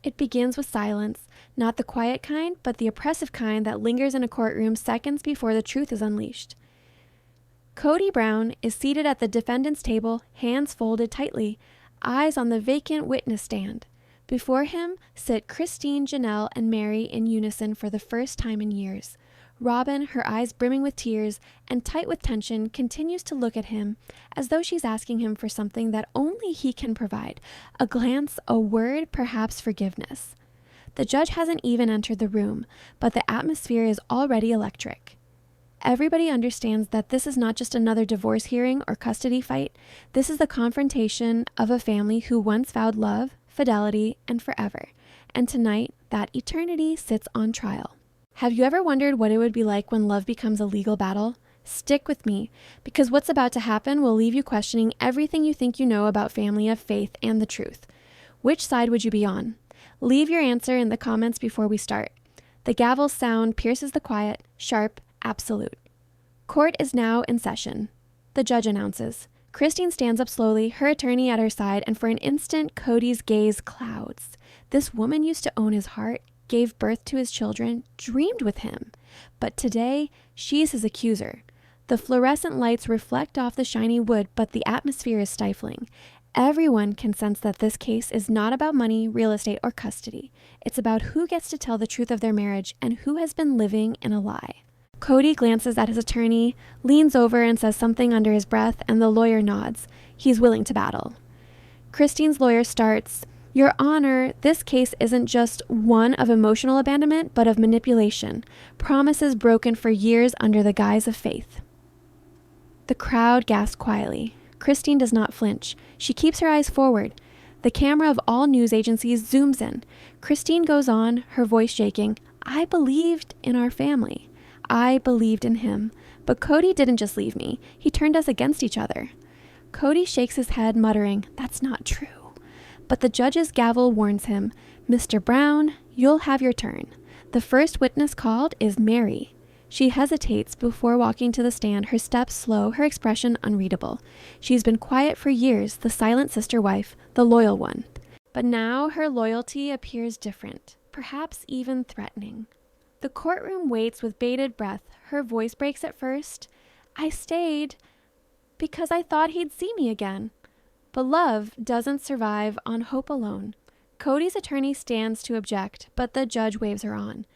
It begins with silence, not the quiet kind, but the oppressive kind that lingers in a courtroom seconds before the truth is unleashed. Cody Brown is seated at the defendant's table, hands folded tightly, eyes on the vacant witness stand. Before him sit Christine, Janelle, and Mary in unison for the first time in years. Robin, her eyes brimming with tears and tight with tension, continues to look at him as though she's asking him for something that only he can provide. A glance, a word, perhaps forgiveness. The judge hasn't even entered the room, but the atmosphere is already electric. Everybody understands that this is not just another divorce hearing or custody fight. This is the confrontation of a family who once vowed love, fidelity, and forever. And tonight, that eternity sits on trial. Have you ever wondered what it would be like when love becomes a legal battle? Stick with me, because what's about to happen will leave you questioning everything you think you know about family of faith and the truth. Which side would you be on? Leave your answer in the comments before we start. The gavel's sound pierces the quiet, sharp, absolute. Court is now in session. The judge announces. Christine stands up slowly, her attorney at her side, and for an instant, Cody's gaze clouds. This woman used to own his heart, gave birth to his children, dreamed with him. But today, she's his accuser. The fluorescent lights reflect off the shiny wood, but the atmosphere is stifling. Everyone can sense that this case is not about money, real estate, or custody. It's about who gets to tell the truth of their marriage and who has been living in a lie. Cody glances at his attorney, leans over and says something under his breath, and the lawyer nods. He's willing to battle. Christine's lawyer starts, "Your Honor, this case isn't just one of emotional abandonment, but of manipulation. Promises broken for years under the guise of faith." The crowd gasps quietly. Christine does not flinch. She keeps her eyes forward. The camera of all news agencies zooms in. Christine goes on, her voice shaking. "I believed in our family. I believed in him. But Cody didn't just leave me. He turned us against each other." Cody shakes his head, muttering, "That's not true." But the judge's gavel warns him, "Mr. Brown, you'll have your turn." The first witness called is Mary. She hesitates before walking to the stand, her steps slow, her expression unreadable. She's been quiet for years, the silent sister wife, the loyal one. But now her loyalty appears different, perhaps even threatening. The courtroom waits with bated breath. Her voice breaks at first. "I stayed because I thought he'd see me again." But love doesn't survive on hope alone. Cody's attorney stands to object, but the judge waves her on.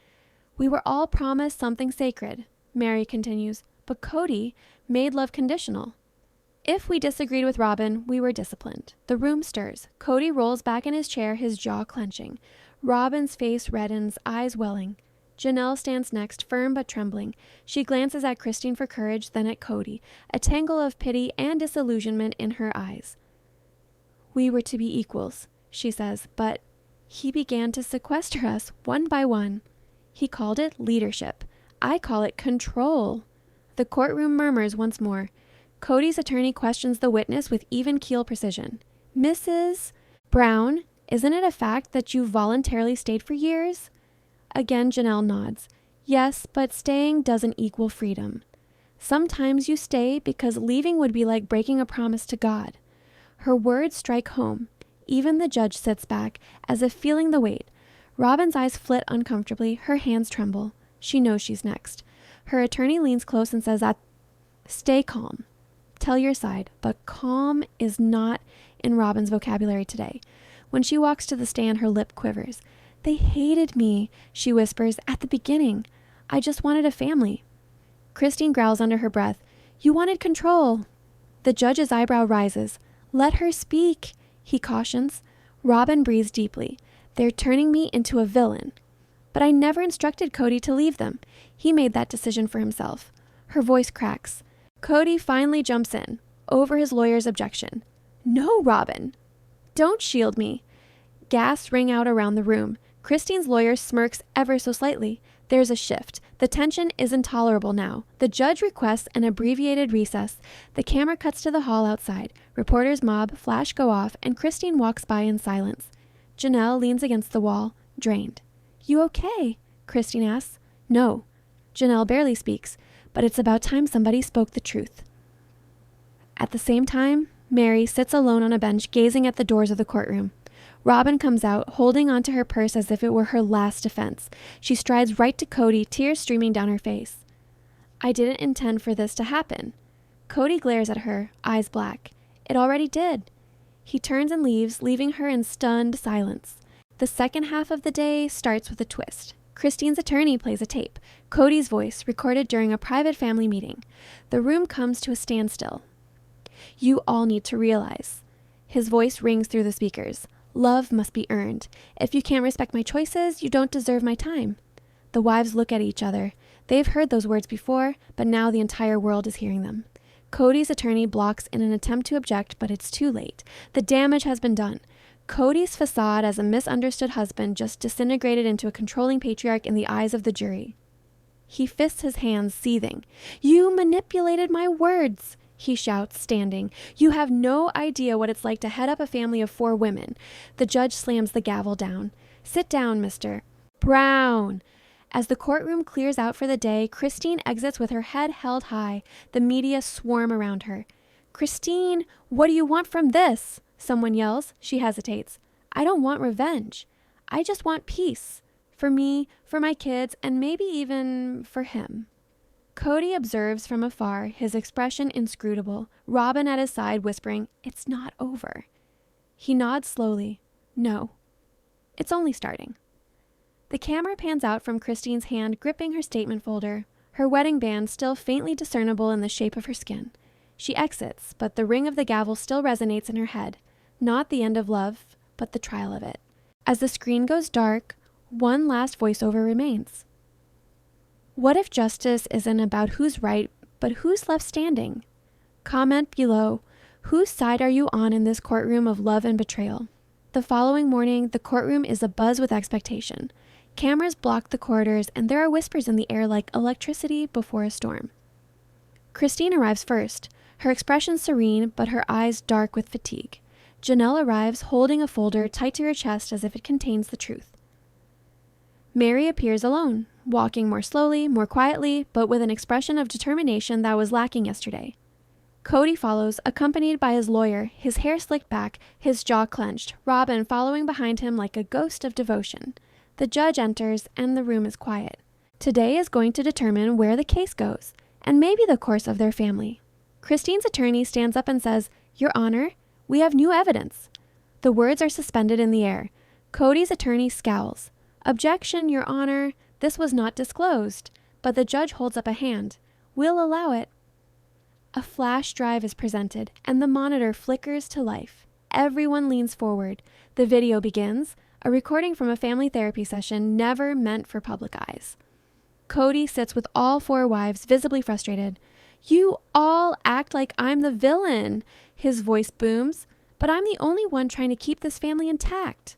"We were all promised something sacred," Mary continues, "but Cody made love conditional. If we disagreed with Robin, we were disciplined." The room stirs. Cody rolls back in his chair, his jaw clenching. Robin's face reddens, eyes welling. Janelle stands next, firm but trembling. She glances at Christine for courage, then at Cody, a tangle of pity and disillusionment in her eyes. "We were to be equals," she says, "but he began to sequester us one by one. He called it leadership. I call it control." The courtroom murmurs once more. Cody's attorney questions the witness with even-keel precision. "Mrs. Brown, isn't it a fact that you voluntarily stayed for years?" Again, Janelle nods. "Yes, but staying doesn't equal freedom. Sometimes you stay because leaving would be like breaking a promise to God." Her words strike home. Even the judge sits back, as if feeling the weight. Robin's eyes flit uncomfortably, her hands tremble. She knows she's next. Her attorney leans close and says, "Stay calm. Tell your side." But calm is not in Robin's vocabulary today. When she walks to the stand, her lip quivers. "They hated me," she whispers, "at the beginning. I just wanted a family." Christine growls under her breath, "You wanted control." The judge's eyebrow rises. "Let her speak," he cautions. Robin breathes deeply. "They're turning me into a villain." "But I never instructed Cody to leave them. He made that decision for himself." Her voice cracks. Cody finally jumps in, over his lawyer's objection. "No, Robin. Don't shield me." Gasps ring out around the room. Christine's lawyer smirks ever so slightly. There's a shift. The tension is intolerable now. The judge requests an abbreviated recess. The camera cuts to the hall outside. Reporters mob, flash go off, and Christine walks by in silence. Janelle leans against the wall, drained. "You okay?" Christine asks. "No." Janelle barely speaks, but it's about time somebody spoke the truth. At the same time, Mary sits alone on a bench, gazing at the doors of the courtroom. Robin comes out, holding onto her purse as if it were her last defense. She strides right to Cody, tears streaming down her face. I didn't intend for this to happen. Cody glares at her, eyes black. It already did. He turns and leaves, leaving her in stunned silence. The second half of the day starts with a twist. Christine's attorney plays a tape, Cody's voice, recorded during a private family meeting. The room comes to a standstill. You all need to realize. His voice rings through the speakers. Love must be earned. If you can't respect my choices, you don't deserve my time. The wives look at each other. They've heard those words before, but now the entire world is hearing them. Cody's attorney blocks in an attempt to object, but it's too late. The damage has been done. Cody's facade as a misunderstood husband just disintegrated into a controlling patriarch in the eyes of the jury. He fists his hands, seething. You manipulated my words, he shouts, standing. You have no idea what it's like to head up a family of 4 women. The judge slams the gavel down. Sit down, Mr. Brown. As the courtroom clears out for the day, Christine exits with her head held high. The media swarm around her. Christine, what do you want from this? Someone yells. She hesitates. I don't want revenge. I just want peace. For me, for my kids, and maybe even for him. Cody observes from afar, his expression inscrutable, Robin at his side whispering, It's not over. He nods slowly. No, it's only starting. The camera pans out from Christine's hand gripping her statement folder, her wedding band still faintly discernible in the shape of her skin. She exits, but the ring of the gavel still resonates in her head. Not the end of love, but the trial of it. As the screen goes dark, one last voiceover remains. What if justice isn't about who's right, but who's left standing? Comment below, whose side are you on in this courtroom of love and betrayal? The following morning, the courtroom is abuzz with expectation. Cameras block the corridors, and there are whispers in the air like electricity before a storm. Christine arrives first, her expression serene, but her eyes dark with fatigue. Janelle arrives, holding a folder tight to her chest as if it contains the truth. Mary appears alone, walking more slowly, more quietly, but with an expression of determination that was lacking yesterday. Cody follows, accompanied by his lawyer, his hair slicked back, his jaw clenched, Robin following behind him like a ghost of devotion. The judge enters, and the room is quiet. Today is going to determine where the case goes, and maybe the course of their family. Christine's attorney stands up and says, Your Honor, we have new evidence. The words are suspended in the air. Cody's attorney scowls. Objection, Your Honor, this was not disclosed, but the judge holds up a hand. We'll allow it. A flash drive is presented, and the monitor flickers to life. Everyone leans forward. The video begins, a recording from a family therapy session never meant for public eyes. Cody sits with all 4 wives, visibly frustrated. You all act like I'm the villain, his voice booms, but I'm the only one trying to keep this family intact.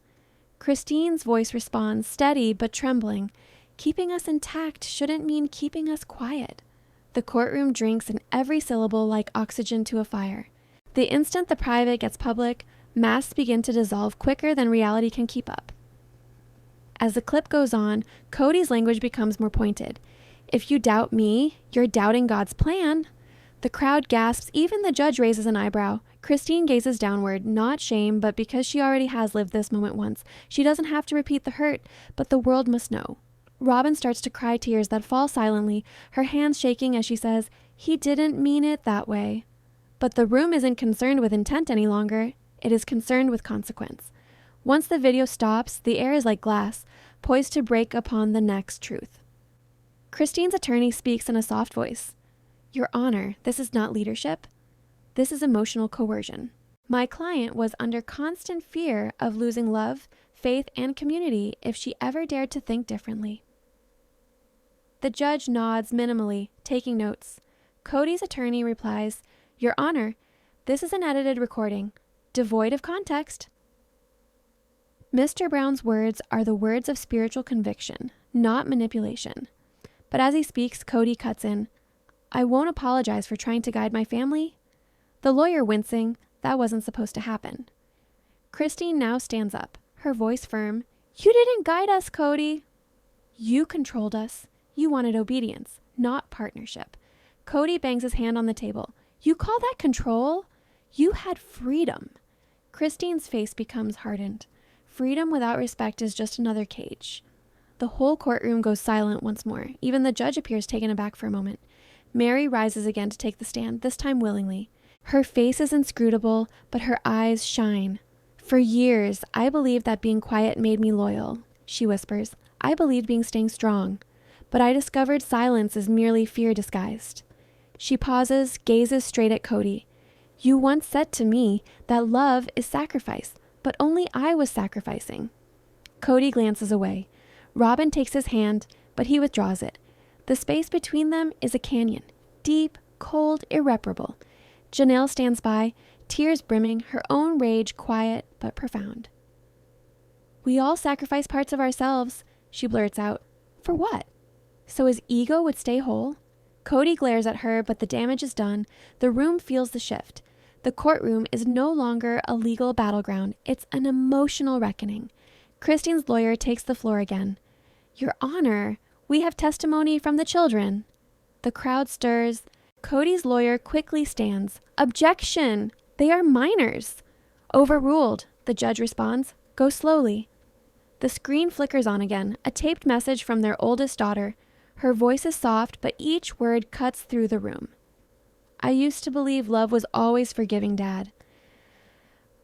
Christine's voice responds, steady but trembling. Keeping us intact shouldn't mean keeping us quiet. The courtroom drinks in every syllable like oxygen to a fire. The instant the private gets public, masks begin to dissolve quicker than reality can keep up. As the clip goes on, Cody's language becomes more pointed. If you doubt me, you're doubting God's plan. The crowd gasps, even the judge raises an eyebrow. Christine gazes downward, not shame, but because she already has lived this moment once. She doesn't have to repeat the hurt, but the world must know. Robin starts to cry tears that fall silently, her hands shaking as she says, He didn't mean it that way. But the room isn't concerned with intent any longer. It is concerned with consequence. Once the video stops, the air is like glass, poised to break upon the next truth. Christine's attorney speaks in a soft voice. Your Honor, this is not leadership. This is emotional coercion. My client was under constant fear of losing love, faith, and community if she ever dared to think differently. The judge nods minimally, taking notes. Cody's attorney replies, Your Honor, this is an edited recording, devoid of context. Mr. Brown's words are the words of spiritual conviction, not manipulation. But as he speaks, Cody cuts in. I won't apologize for trying to guide my family. The lawyer wincing, that wasn't supposed to happen. Christine now stands up, her voice firm. You didn't guide us, Cody. You controlled us. You wanted obedience, not partnership. Cody bangs his hand on the table. You call that control? You had freedom. Christine's face becomes hardened. Freedom without respect is just another cage. The whole courtroom goes silent once more. Even the judge appears taken aback for a moment. Mary rises again to take the stand, this time willingly. Her face is inscrutable, but her eyes shine. For years, I believed that being quiet made me loyal, she whispers. I believed being staying strong. But I discovered silence is merely fear disguised. She pauses, gazes straight at Cody. You once said to me that love is sacrifice, but only I was sacrificing. Cody glances away. Robin takes his hand, but he withdraws it. The space between them is a canyon, deep, cold, irreparable. Janelle stands by, tears brimming, her own rage quiet but profound. We all sacrifice parts of ourselves, she blurts out. For what? So his ego would stay whole? Cody glares at her, but the damage is done. The room feels the shift. The courtroom is no longer a legal battleground. It's an emotional reckoning. Christine's lawyer takes the floor again. Your Honor, we have testimony from the children. The crowd stirs. Cody's lawyer quickly stands. Objection! They are minors. Overruled, the judge responds. Go slowly. The screen flickers on again, a taped message from their oldest daughter. Her voice is soft, but each word cuts through the room. I used to believe love was always forgiving, Dad.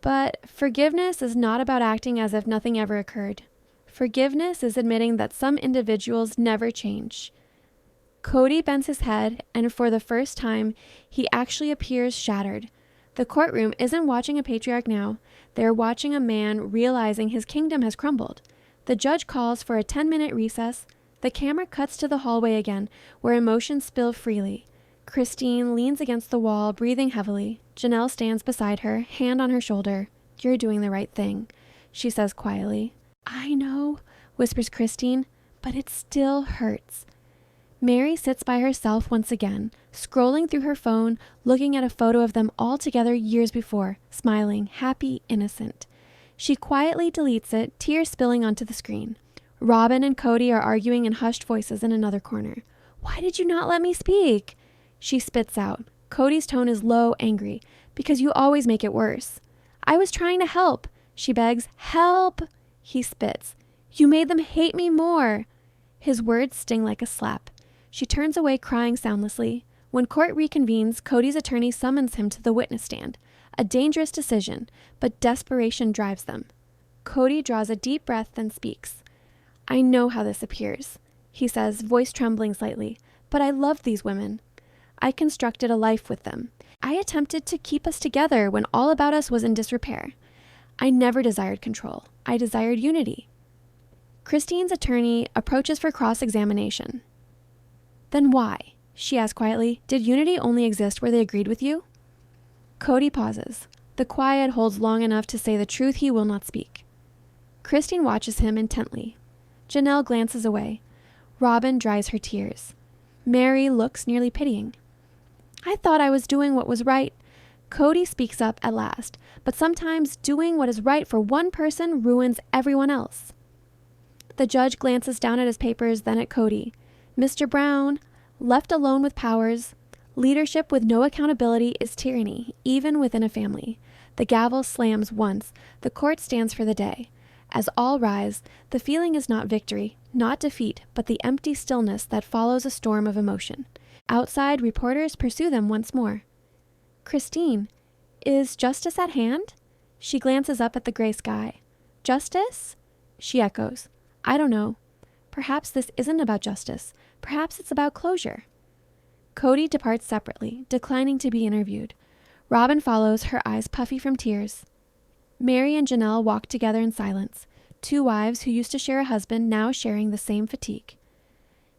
But forgiveness is not about acting as if nothing ever occurred. Forgiveness is admitting that some individuals never change. Cody bends his head, and for the first time, he actually appears shattered. The courtroom isn't watching a patriarch now. They're watching a man realizing his kingdom has crumbled. The judge calls for a 10-minute recess. The camera cuts to the hallway again, where emotions spill freely. Christine leans against the wall, breathing heavily. Janelle stands beside her, hand on her shoulder. You're doing the right thing, she says quietly. I know, whispers Christine, but it still hurts. Mary sits by herself once again, scrolling through her phone, looking at a photo of them all together years before, smiling, happy, innocent. She quietly deletes it, tears spilling onto the screen. Robin and Cody are arguing in hushed voices in another corner. Why did you not let me speak? She spits out. Cody's tone is low, angry. Because you always make it worse. I was trying to help. She begs. Help! He spits. You made them hate me more. His words sting like a slap. She turns away, crying soundlessly. When court reconvenes, Cody's attorney summons him to the witness stand. A dangerous decision, but desperation drives them. Cody draws a deep breath, then speaks. I know how this appears, he says, voice trembling slightly, but I loved these women. I constructed a life with them. I attempted to keep us together when all about us was in disrepair. I never desired control. I desired unity. Christine's attorney approaches for cross-examination. Then why? She asks quietly. Did unity only exist where they agreed with you? Cody pauses. The quiet holds long enough to say the truth he will not speak. Christine watches him intently. Janelle glances away. Robin dries her tears. Mary looks nearly pitying. I thought I was doing what was right. Cody speaks up at last, but sometimes doing what is right for one person ruins everyone else. The judge glances down at his papers, then at Cody. Mr. Brown, left alone with powers, leadership with no accountability is tyranny, even within a family. The gavel slams once. The court stands for the day. As all rise, the feeling is not victory, not defeat, but the empty stillness that follows a storm of emotion. Outside, reporters pursue them once more. Christine, is justice at hand? She glances up at the gray sky. Justice? She echoes. I don't know. Perhaps this isn't about justice. Perhaps it's about closure. Cody departs separately, declining to be interviewed. Robin follows, her eyes puffy from tears. Mary and Janelle walk together in silence, two wives who used to share a husband now sharing the same fatigue.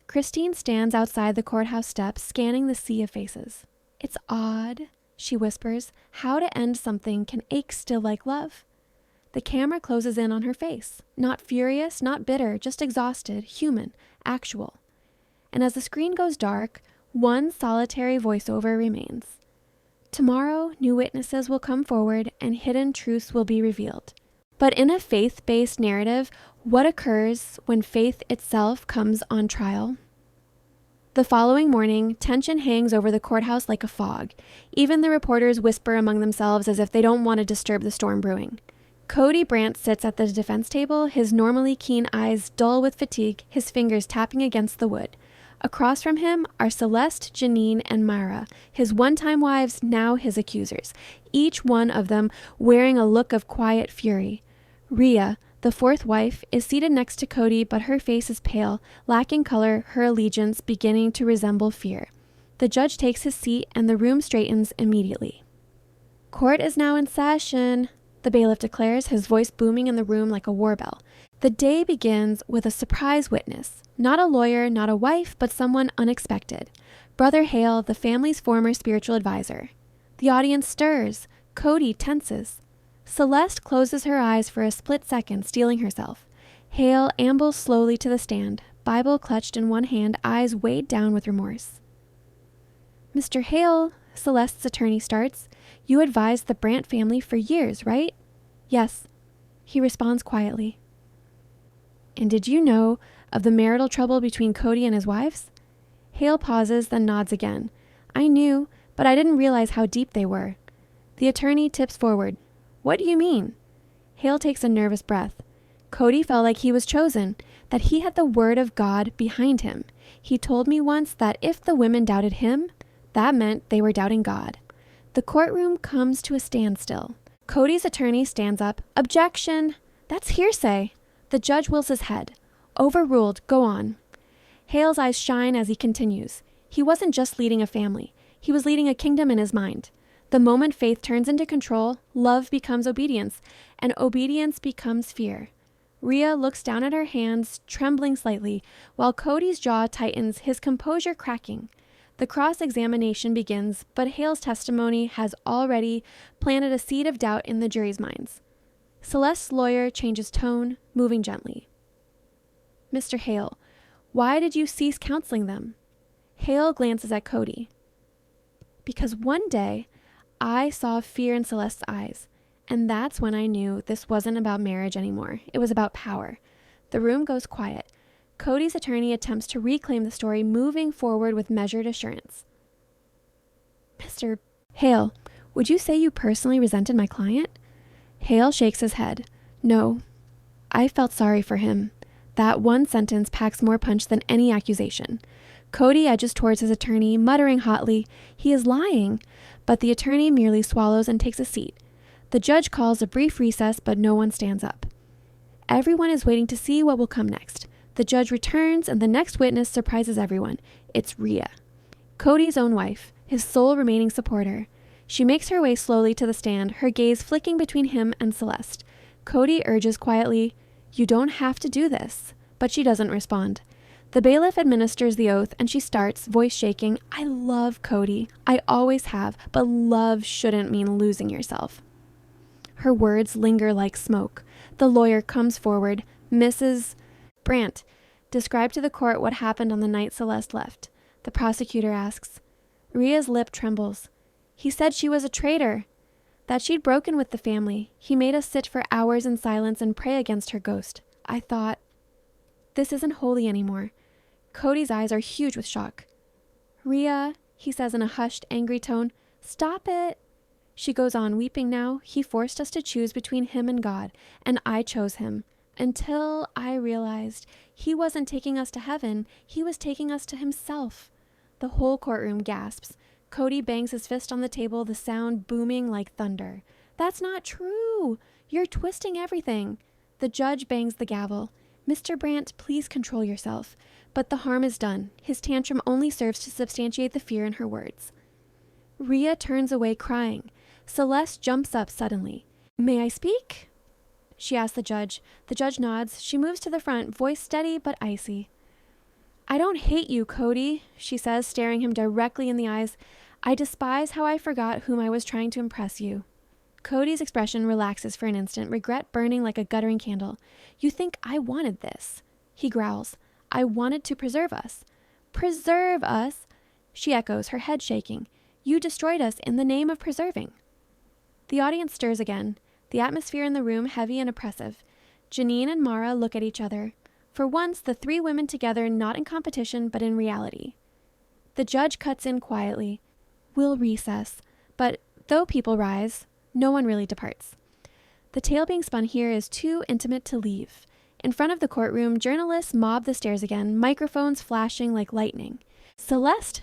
Christine stands outside the courthouse steps, scanning the sea of faces. It's odd, she whispers, how to end something can ache still like love. The camera closes in on her face, not furious, not bitter, just exhausted, human, actual. And as the screen goes dark, one solitary voiceover remains. Tomorrow, new witnesses will come forward and hidden truths will be revealed. But in a faith-based narrative, what occurs when faith itself comes on trial? The following morning, tension hangs over the courthouse like a fog. Even the reporters whisper among themselves as if they don't want to disturb the storm brewing. Cody Brandt sits at the defense table, his normally keen eyes dull with fatigue, his fingers tapping against the wood. Across from him are Celeste, Janine, and Myra, his one-time wives, now his accusers, each one of them wearing a look of quiet fury. Rhea, the fourth wife, is seated next to Cody, but her face is pale, lacking color, her allegiance beginning to resemble fear. The judge takes his seat, and the room straightens immediately. "Court is now in session," the bailiff declares, his voice booming in the room like a war bell. The day begins with a surprise witness. Not a lawyer, not a wife, but someone unexpected. Brother Hale, the family's former spiritual advisor. The audience stirs. Cody tenses. Celeste closes her eyes for a split second, steeling herself. Hale ambles slowly to the stand, Bible clutched in one hand, eyes weighed down with remorse. "Mr. Hale," Celeste's attorney starts, "you advised the Brandt family for years, right?" "Yes," he responds quietly. "And did you know of the marital trouble between Cody and his wives?" Hale pauses, then nods again. "I knew, but I didn't realize how deep they were." The attorney tips forward. "What do you mean?" Hale takes a nervous breath. Cody felt like he was chosen, that he had the word of God behind him. He told me once that if the women doubted him, that meant they were doubting God. The courtroom comes to a standstill. Cody's attorney stands up. "Objection! That's hearsay." The judge wills his head. "Overruled. Go on." Hale's eyes shine as he continues. He wasn't just leading a family. He was leading a kingdom in his mind. The moment faith turns into control, love becomes obedience, and obedience becomes fear. Rhea looks down at her hands, trembling slightly, while Cody's jaw tightens, his composure cracking. The cross-examination begins, but Hale's testimony has already planted a seed of doubt in the jury's minds. Celeste's lawyer changes tone, moving gently. "Mr. Hale, why did you cease counseling them?" Hale glances at Cody. "Because one day, I saw fear in Celeste's eyes, and that's when I knew this wasn't about marriage anymore. It was about power." The room goes quiet. Cody's attorney attempts to reclaim the story, moving forward with measured assurance. "Mr. Hale, would you say you personally resented my client?" Hale shakes his head. "No, I felt sorry for him." That one sentence packs more punch than any accusation. Cody edges towards his attorney, muttering hotly, "He is lying," but the attorney merely swallows and takes a seat. The judge calls a brief recess, but no one stands up. Everyone is waiting to see what will come next. The judge returns, and the next witness surprises everyone. It's Rhea, Cody's own wife, his sole remaining supporter. She makes her way slowly to the stand, her gaze flicking between him and Celeste. Cody urges quietly, "You don't have to do this," but she doesn't respond. The bailiff administers the oath, and she starts, voice shaking, "I love Cody. I always have, but love shouldn't mean losing yourself." Her words linger like smoke. The lawyer comes forward. "Mrs. Brandt, describe to the court what happened on the night Celeste left." The prosecutor asks. Rhea's lip trembles. "He said she was a traitor, that she'd broken with the family. He made us sit for hours in silence and pray against her ghost. I thought, this isn't holy anymore." Cody's eyes are huge with shock. "Rhea," he says in a hushed, angry tone, "stop it." She goes on, weeping now. "He forced us to choose between him and God, and I chose him. Until I realized he wasn't taking us to heaven, he was taking us to himself." The whole courtroom gasps. Cody bangs his fist on the table, the sound booming like thunder. "That's not true. You're twisting everything." The judge bangs the gavel. "Mr. Brandt, please control yourself." But the harm is done. His tantrum only serves to substantiate the fear in her words. Rhea turns away crying. Celeste jumps up suddenly. "May I speak?" she asks the judge. The judge nods. She moves to the front, voice steady but icy. "I don't hate you, Cody," she says, staring him directly in the eyes. "I despise how I forgot whom I was trying to impress you." Cody's expression relaxes for an instant, regret burning like a guttering candle. "You think I wanted this?" He growls. "I wanted to preserve us." "Preserve us?" She echoes, her head shaking. "You destroyed us in the name of preserving." The audience stirs again, the atmosphere in the room heavy and oppressive. Janine and Mara look at each other. For once, the three women together, not in competition, but in reality. The judge cuts in quietly. "We'll recess," but though people rise, no one really departs. The tale being spun here is too intimate to leave. In front of the courtroom, journalists mob the stairs again, microphones flashing like lightning. "Celeste,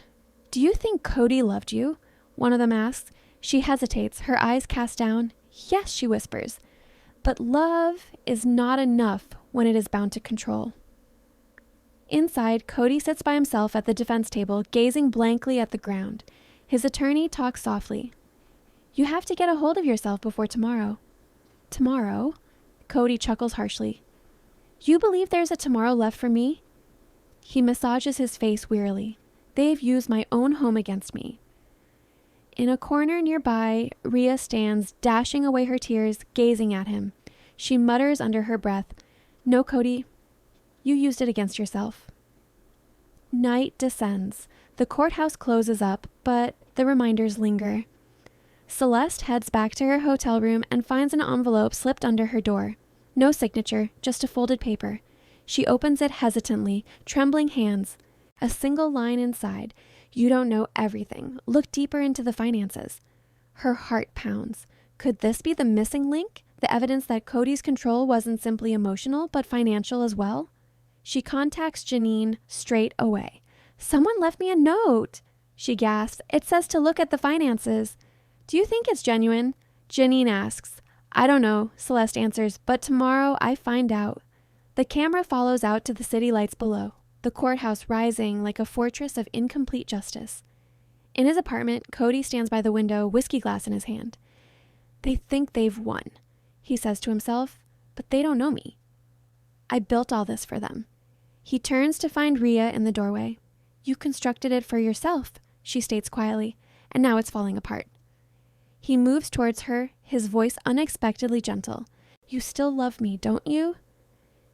do you think Cody loved you?" one of them asks. She hesitates, her eyes cast down. "Yes," she whispers. "But love is not enough when it is bound to control." Inside, Cody sits by himself at the defense table, gazing blankly at the ground. His attorney talks softly. "You have to get a hold of yourself before tomorrow." "Tomorrow?" Cody chuckles harshly. "You believe there's a tomorrow left for me?" He massages his face wearily. "They've used my own home against me." In a corner nearby, Rhea stands, dashing away her tears, gazing at him. She mutters under her breath, "No, Cody, you used it against yourself." Night descends. The courthouse closes up, but the reminders linger. Celeste heads back to her hotel room and finds an envelope slipped under her door. No signature, just a folded paper. She opens it hesitantly, trembling hands. A single line inside. "You don't know everything. Look deeper into the finances." Her heart pounds. Could this be the missing link? The evidence that Cody's control wasn't simply emotional, but financial as well? She contacts Janine straight away. "Someone left me a note," she gasps. "It says to look at the finances." "Do you think it's genuine?" Janine asks. "I don't know," Celeste answers, "but tomorrow I find out." The camera follows out to the city lights below, the courthouse rising like a fortress of incomplete justice. In his apartment, Cody stands by the window, whiskey glass in his hand. "They think they've won," he says to himself, "but they don't know me. I built all this for them." He turns to find Rhea in the doorway. "You constructed it for yourself," she states quietly, "and now it's falling apart." He moves towards her, his voice unexpectedly gentle. "You still love me, don't you?"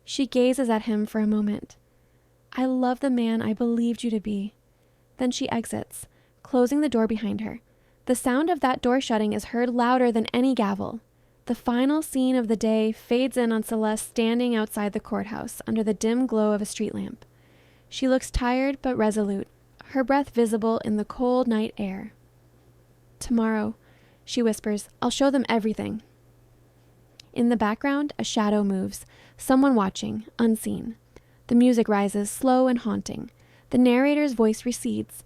She gazes at him for a moment. "I love the man I believed you to be." Then she exits, closing the door behind her. The sound of that door shutting is heard louder than any gavel. The final scene of the day fades in on Celeste standing outside the courthouse under the dim glow of a street lamp. She looks tired but resolute, her breath visible in the cold night air. "Tomorrow," she whispers, "I'll show them everything." In the background, a shadow moves, someone watching, unseen. The music rises, slow and haunting. The narrator's voice recedes.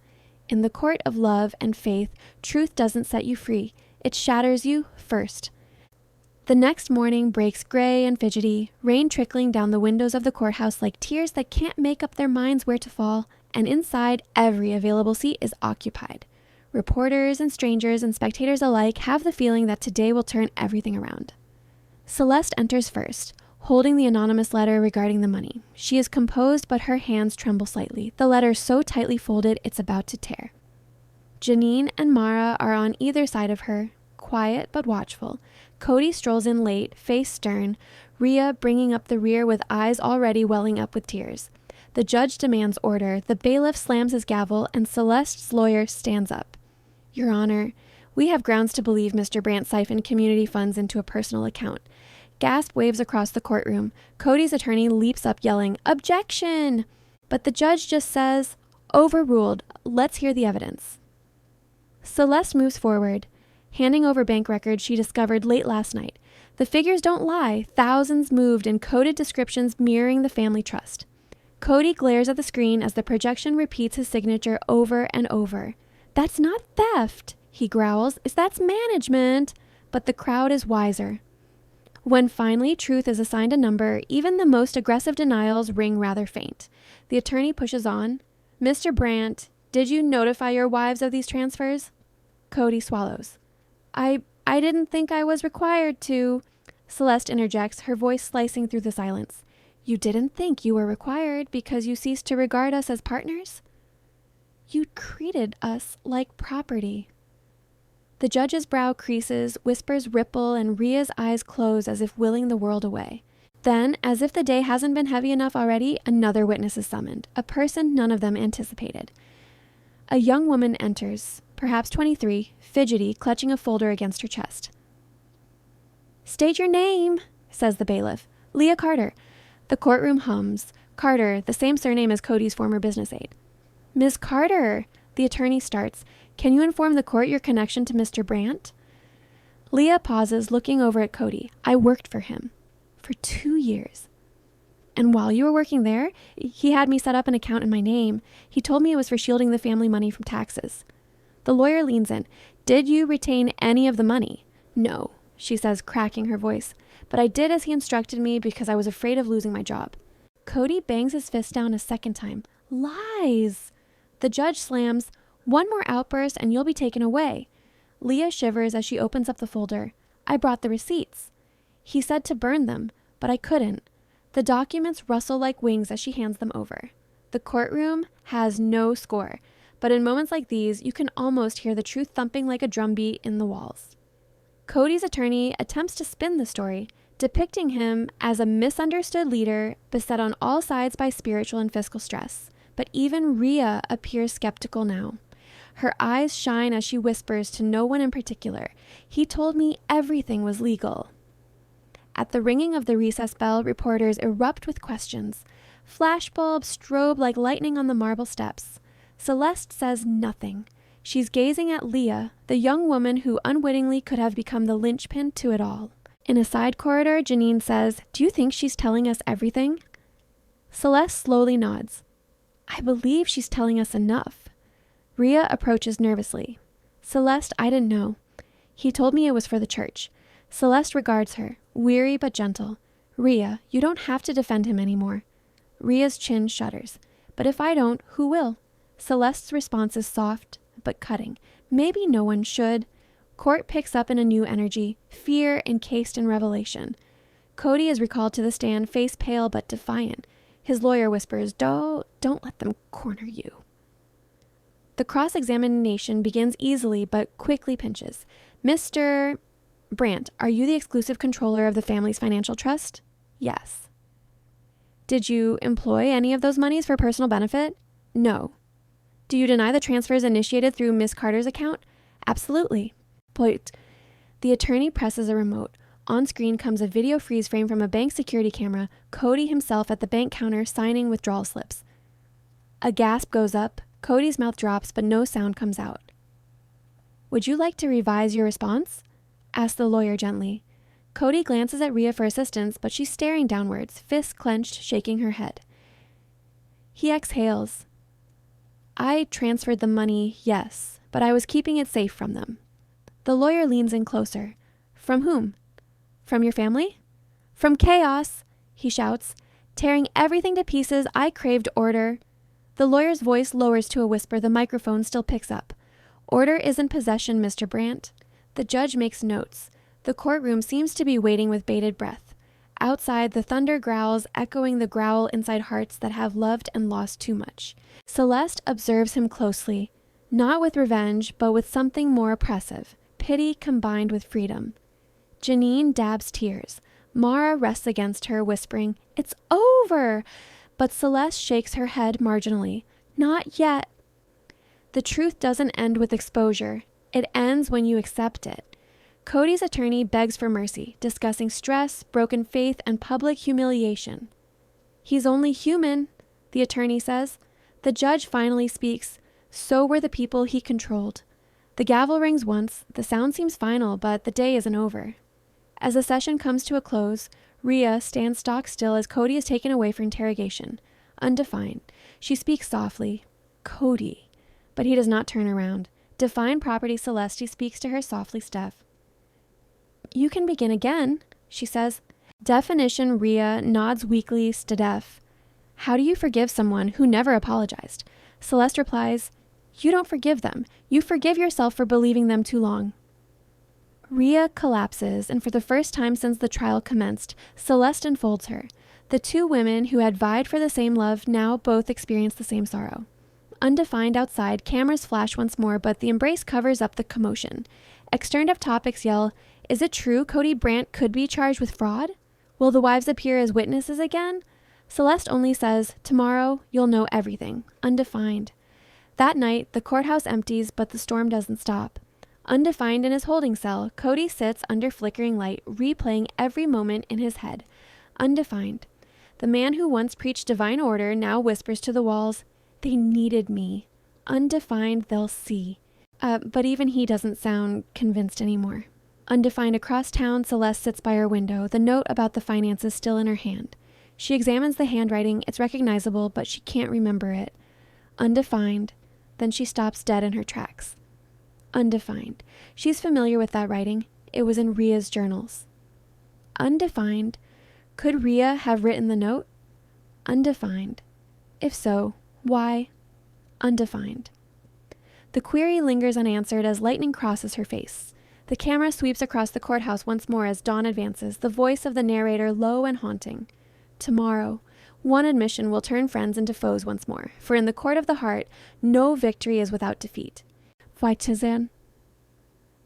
In the court of love and faith, truth doesn't set you free. It shatters you first. The next morning breaks gray and fidgety, rain trickling down the windows of the courthouse like tears that can't make up their minds where to fall, and inside, every available seat is occupied. Reporters and strangers and spectators alike have the feeling that today will turn everything around. Celeste enters first, holding the anonymous letter regarding the money. She is composed, but her hands tremble slightly, the letter so tightly folded it's about to tear. Janine and Mara are on either side of her, quiet but watchful. Cody strolls in late, face stern, Rhea bringing up the rear with eyes already welling up with tears. The judge demands order, the bailiff slams his gavel, and Celeste's lawyer stands up. "Your Honor, we have grounds to believe Mr. Brandt siphoned community funds into a personal account." Gasp waves across the courtroom. Cody's attorney leaps up yelling, "Objection!" But the judge just says, "Overruled. Let's hear the evidence." Celeste moves forward, handing over bank records she discovered late last night. The figures don't lie, thousands moved in coded descriptions mirroring the family trust. Cody glares at the screen as the projection repeats his signature over and over. "That's not theft," he growls. "That's management." But the crowd is wiser. When finally truth is assigned a number, even the most aggressive denials ring rather faint. The attorney pushes on. "Mr. Brandt, did you notify your wives of these transfers?" Cody swallows. I didn't think I was required to," Celeste interjects, her voice slicing through the silence. "You didn't think you were required because you ceased to regard us as partners? You treated us like property." The judge's brow creases, whispers ripple, and Rhea's eyes close as if willing the world away. Then, as if the day hasn't been heavy enough already, another witness is summoned, a person none of them anticipated. A young woman enters, perhaps 23, fidgety, clutching a folder against her chest. "State your name," says the bailiff. "Leah Carter." The courtroom hums. Carter, the same surname as Cody's former business aide. "Miss Carter," the attorney starts, "can you inform the court your connection to Mr. Brandt?" Leah pauses, looking over at Cody. I worked for him for 2 years. And while you were working there, he had me set up an account in my name. He told me it was for shielding the family money from taxes. The lawyer leans in. Did you retain any of the money? No, she says, cracking her voice. But I did as he instructed me because I was afraid of losing my job. Cody bangs his fist down a second time. Lies! The judge slams. One more outburst and you'll be taken away. Leah shivers as she opens up the folder. I brought the receipts. He said to burn them, but I couldn't. The documents rustle like wings as she hands them over. The courtroom has no score, but in moments like these, you can almost hear the truth thumping like a drumbeat in the walls. Cody's attorney attempts to spin the story, depicting him as a misunderstood leader beset on all sides by spiritual and fiscal stress. But even Rhea appears skeptical now. Her eyes shine as she whispers to no one in particular. He told me everything was legal. At the ringing of the recess bell, reporters erupt with questions. Flashbulbs strobe like lightning on the marble steps. Celeste says nothing. She's gazing at Leah, the young woman who unwittingly could have become the linchpin to it all. In a side corridor, Janine says, Do you think she's telling us everything? Celeste slowly nods. I believe she's telling us enough. Rhea approaches nervously. Celeste, I didn't know. He told me it was for the church. Celeste regards her, weary but gentle. Rhea, you don't have to defend him anymore. Rhea's chin shudders. But if I don't, who will? Celeste's response is soft but cutting. Maybe no one should. Court picks up in a new energy, fear encased in revelation. Cody is recalled to the stand, face pale but defiant. His lawyer whispers, Don't let them corner you. The cross-examination begins easily but quickly pinches. Mr. Brandt, are you the exclusive controller of the family's financial trust? Yes. Did you employ any of those monies for personal benefit? No. Do you deny the transfers initiated through Miss Carter's account? Absolutely. But the attorney presses a remote. On screen comes a video freeze frame from a bank security camera, Cody himself at the bank counter signing withdrawal slips. A gasp goes up, Cody's mouth drops, but no sound comes out. Would you like to revise your response? Asked the lawyer gently. Cody glances at Rhea for assistance, but she's staring downwards, fists clenched, shaking her head. He exhales. I transferred the money, yes, but I was keeping it safe from them. The lawyer leans in closer. From whom? From your family? From chaos, he shouts. Tearing everything to pieces, I craved order. The lawyer's voice lowers to a whisper the microphone still picks up. Order is in possession, Mr. Brandt. The judge makes notes. The courtroom seems to be waiting with bated breath. Outside, the thunder growls, echoing the growl inside hearts that have loved and lost too much. Celeste observes him closely, not with revenge, but with something more oppressive, pity combined with freedom. Janine dabs tears. Mara rests against her, whispering, It's over! But Celeste shakes her head marginally. Not yet. The truth doesn't end with exposure. It ends when you accept it. Cody's attorney begs for mercy, discussing stress, broken faith, and public humiliation. He's only human, the attorney says. The judge finally speaks. So were the people he controlled. The gavel rings once. The sound seems final, but the day isn't over. As the session comes to a close, Rhea stands stock still as Cody is taken away for interrogation. Undefined. She speaks softly. Cody. But he does not turn around. Defined property Celeste speaks to her softly Steph. You can begin again, she says. Definition Rhea nods weakly Stedef. How do you forgive someone who never apologized? Celeste replies, You don't forgive them. You forgive yourself for believing them too long. Rhea collapses, and for the first time since the trial commenced, Celeste enfolds her. The two women who had vied for the same love now both experience the same sorrow. Undefined outside, cameras flash once more, but the embrace covers up the commotion. Externed up topics yell, Is it true Cody Brandt could be charged with fraud? Will the wives appear as witnesses again? Celeste only says, Tomorrow you'll know everything. Undefined. That night, the courthouse empties, but the storm doesn't stop. Undefined in his holding cell, Cody sits under flickering light, replaying every moment in his head. Undefined. The man who once preached divine order now whispers to the walls, They needed me. Undefined, they'll see. But even he doesn't sound convinced anymore. Undefined across town, Celeste sits by her window, the note about the finances still in her hand. She examines the handwriting. It's recognizable, but she can't remember it. Undefined. Then she stops dead in her tracks. Undefined. She's familiar with that writing. It was in Ria's journals. Undefined. Could Ria have written the note? Undefined. If so, why? Undefined. The query lingers unanswered as lightning crosses her face. The camera sweeps across the courthouse once more as dawn advances, the voice of the narrator low and haunting. Tomorrow, one admission will turn friends into foes once more, for in the court of the heart, no victory is without defeat. Weiterhin.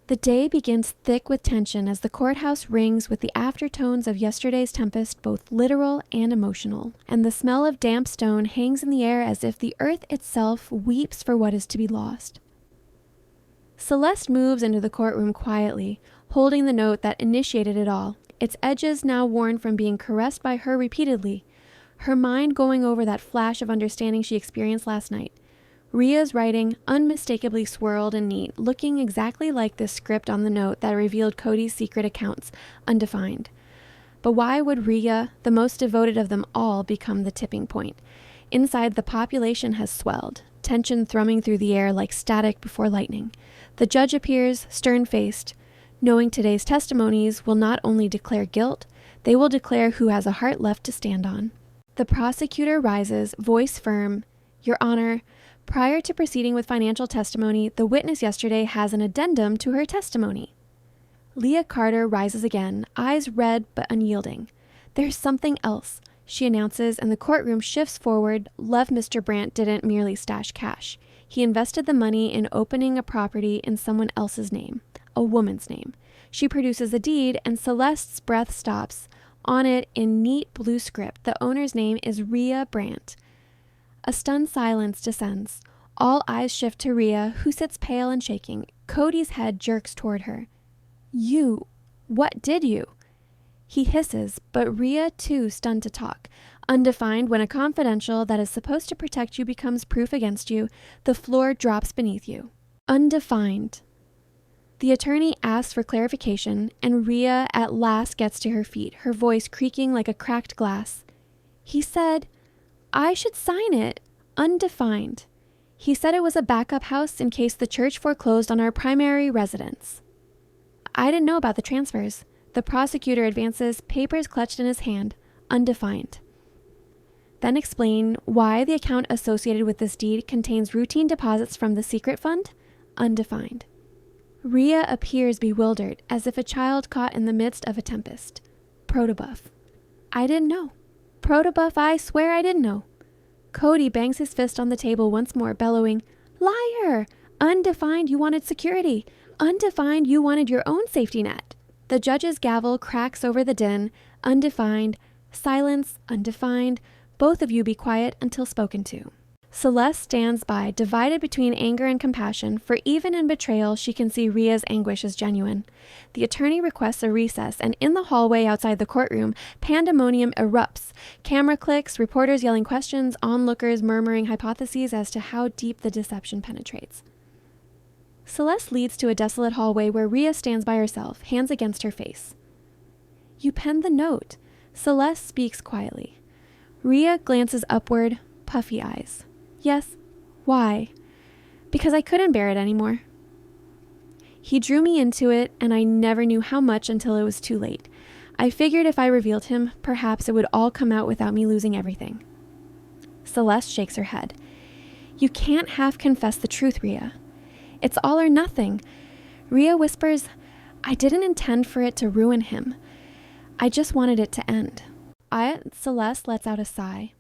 The day begins thick with tension as the courthouse rings with the aftertones of yesterday's tempest, both literal and emotional, and the smell of damp stone hangs in the air as if the earth itself weeps for what is to be lost. Celeste moves into the courtroom quietly, holding the note that initiated it all, its edges now worn from being caressed by her repeatedly, her mind going over that flash of understanding she experienced last night. Ria's writing, unmistakably swirled and neat, looking exactly like this script on the note that revealed Cody's secret accounts, undefined. But why would Ria, the most devoted of them all, become the tipping point? Inside, the population has swelled, tension thrumming through the air like static before lightning. The judge appears, stern-faced, knowing today's testimonies will not only declare guilt, they will declare who has a heart left to stand on. The prosecutor rises, voice firm. Your Honor, prior to proceeding with financial testimony, the witness yesterday has an addendum to her testimony. Leah Carter rises again, eyes red but unyielding. There's something else, she announces, and the courtroom shifts forward. Love Mr. Brandt didn't merely stash cash. He invested the money in opening a property in someone else's name, a woman's name. She produces a deed, and Celeste's breath stops. On it, in neat blue script, the owner's name is Ria Brandt. A stunned silence descends. All eyes shift to Ria, who sits pale and shaking. Cody's head jerks toward her. You, what did you? He hisses, but Ria, too, stunned to talk. Undefined, when a confidential that is supposed to protect you becomes proof against you, the floor drops beneath you. Undefined. The attorney asks for clarification, and Ria at last gets to her feet, her voice creaking like a cracked glass. He said, I should sign it. Undefined. He said it was a backup house in case the church foreclosed on our primary residence. I didn't know about the transfers. The prosecutor advances, papers clutched in his hand. Undefined. Then explain why the account associated with this deed contains routine deposits from the secret fund. Undefined. Ria appears bewildered, as if a child caught in the midst of a tempest. Protobuff. I didn't know. Protobuff, I swear I didn't know. Cody bangs his fist on the table once more, bellowing, Liar! Undefined, you wanted security. Undefined, you wanted your own safety net. The judge's gavel cracks over the din. Undefined. Silence. Undefined. Both of you be quiet until spoken to. Celeste stands by, divided between anger and compassion, for even in betrayal, she can see Ria's anguish is genuine. The attorney requests a recess, and in the hallway outside the courtroom, pandemonium erupts. Camera clicks, reporters yelling questions, onlookers murmuring hypotheses as to how deep the deception penetrates. Celeste leads to a desolate hallway where Ria stands by herself, hands against her face. You penned the note. Celeste speaks quietly. Ria glances upward, puffy eyes. Yes. Why? Because I couldn't bear it anymore. He drew me into it, and I never knew how much until it was too late. I figured if I revealed him, perhaps it would all come out without me losing everything. Celeste shakes her head. You can't half confess the truth, Ria. It's all or nothing. Ria whispers, I didn't intend for it to ruin him. I just wanted it to end. Celeste lets out a sigh.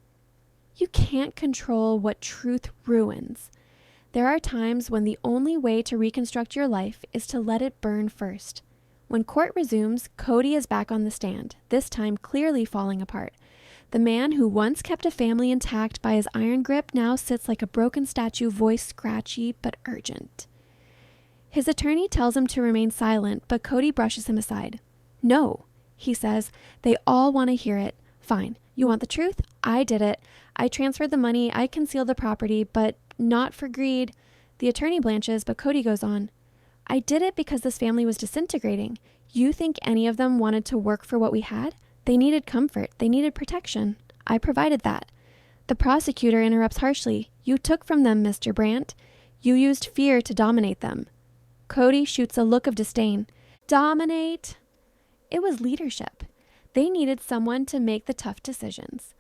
You can't control what truth ruins. There are times when the only way to reconstruct your life is to let it burn first. When court resumes, Cody is back on the stand, this time clearly falling apart. The man who once kept a family intact by his iron grip now sits like a broken statue, voice scratchy but urgent. His attorney tells him to remain silent, but Cody brushes him aside. No, he says, they all want to hear it. Fine. You want the truth? I did it. I transferred the money. I concealed the property, but not for greed. The attorney blanches, but Cody goes on. I did it because this family was disintegrating. You think any of them wanted to work for what we had? They needed comfort. They needed protection. I provided that. The prosecutor interrupts harshly. You took from them, Mr. Brandt. You used fear to dominate them. Cody shoots a look of disdain. Dominate? It was leadership. They needed someone to make the tough decisions.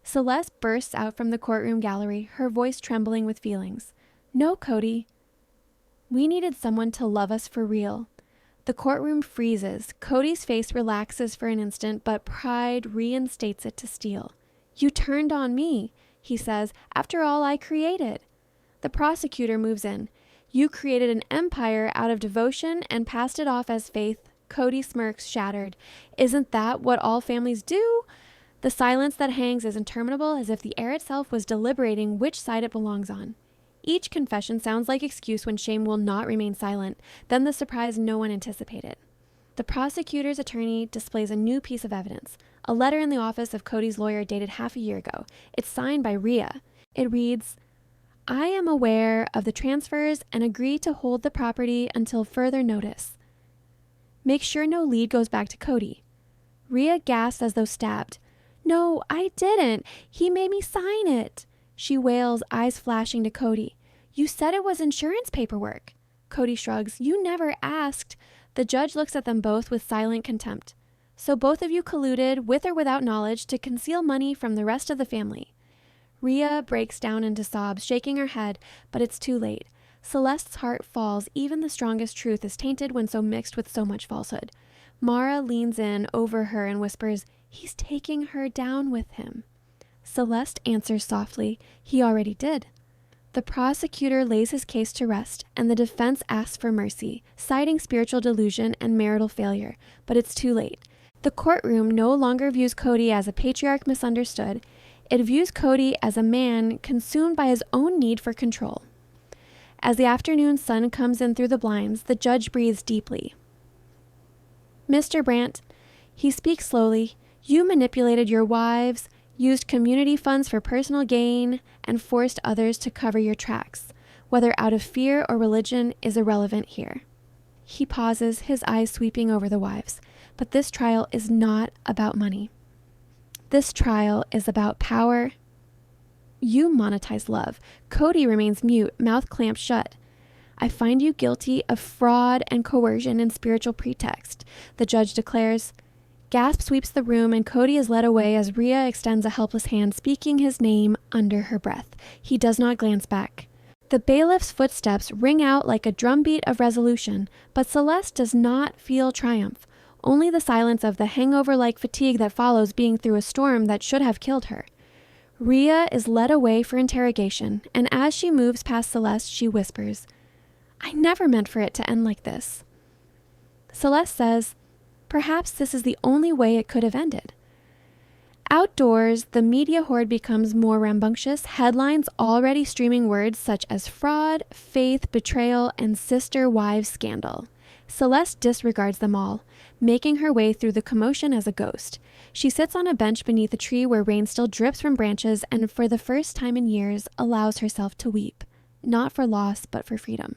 Celeste bursts out from the courtroom gallery, her voice trembling with feelings. No, Cody. We needed someone to love us for real. The courtroom freezes. Cody's face relaxes for an instant, but pride reinstates it to steel. You turned on me, he says, after all I created. The prosecutor moves in. You created an empire out of devotion and passed it off as faith. Cody smirks, shattered. Isn't that what all families do? The silence that hangs is interminable, as if the air itself was deliberating which side it belongs on. Each confession sounds like excuse when shame will not remain silent, then the surprise no one anticipated. The prosecutor's attorney displays a new piece of evidence, a letter in the office of Cody's lawyer dated half a year ago. It's signed by Rhea. It reads, I am aware of the transfers and agree to hold the property until further notice. Make sure no lead goes back to Cody. Rhea gasps as though stabbed. No, I didn't. He made me sign it. She wails, eyes flashing to Cody. You said it was insurance paperwork. Cody shrugs. You never asked. The judge looks at them both with silent contempt. So both of you colluded, with or without knowledge, to conceal money from the rest of the family. Rhea breaks down into sobs, shaking her head, but it's too late. Celeste's heart falls. Even the strongest truth is tainted when so mixed with so much falsehood. Mara leans in over her and whispers, He's taking her down with him. Celeste answers softly, He already did. The prosecutor lays his case to rest, and the defense asks for mercy, citing spiritual delusion and marital failure, but it's too late. The courtroom no longer views Cody as a patriarch misunderstood. It views Cody as a man consumed by his own need for control. As the afternoon sun comes in through the blinds, the judge breathes deeply. Mr. Brandt, he speaks slowly, you manipulated your wives, used community funds for personal gain, and forced others to cover your tracks. Whether out of fear or religion is irrelevant here. He pauses, his eyes sweeping over the wives. But this trial is not about money. This trial is about power. You monetize love. Cody remains mute, mouth clamped shut. I find you guilty of fraud and coercion and spiritual pretext, the judge declares. Gasp sweeps the room and Cody is led away as Rhea extends a helpless hand, speaking his name under her breath. He does not glance back. The bailiff's footsteps ring out like a drumbeat of resolution, but Celeste does not feel triumph, only the silence of the hangover-like fatigue that follows being through a storm that should have killed her. Rhea is led away for interrogation, and as she moves past Celeste, she whispers, I never meant for it to end like this. Celeste says, perhaps this is the only way it could have ended. Outdoors, the media horde becomes more rambunctious, headlines already streaming words such as fraud, faith, betrayal, and sister wives scandal. Celeste disregards them all, making her way through the commotion as a ghost. She sits on a bench beneath a tree where rain still drips from branches and for the first time in years allows herself to weep, not for loss but for freedom.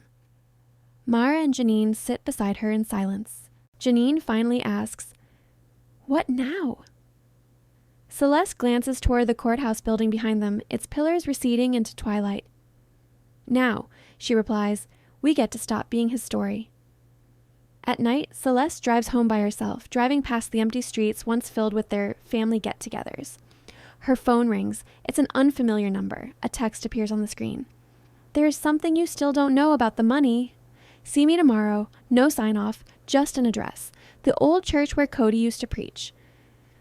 Mara and Janine sit beside her in silence. Janine finally asks, What now? Celeste glances toward the courthouse building behind them, its pillars receding into twilight. Now, she replies, we get to stop being his story. At night, Celeste drives home by herself, driving past the empty streets once filled with their family get-togethers. Her phone rings. It's an unfamiliar number. A text appears on the screen. There is something you still don't know about the money. See me tomorrow. No sign-off, just an address. The old church where Cody used to preach.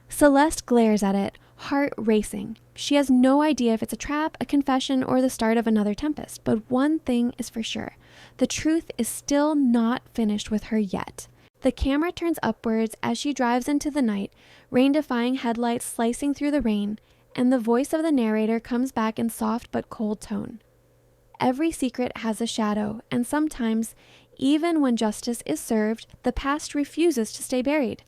Celeste glares at it, heart racing. She has no idea if it's a trap, a confession, or the start of another tempest. But one thing is for sure. The truth is still not finished with her yet. The camera turns upwards as she drives into the night, rain-defying headlights slicing through the rain, and the voice of the narrator comes back in soft but cold tone. Every secret has a shadow, and sometimes, even when justice is served, the past refuses to stay buried.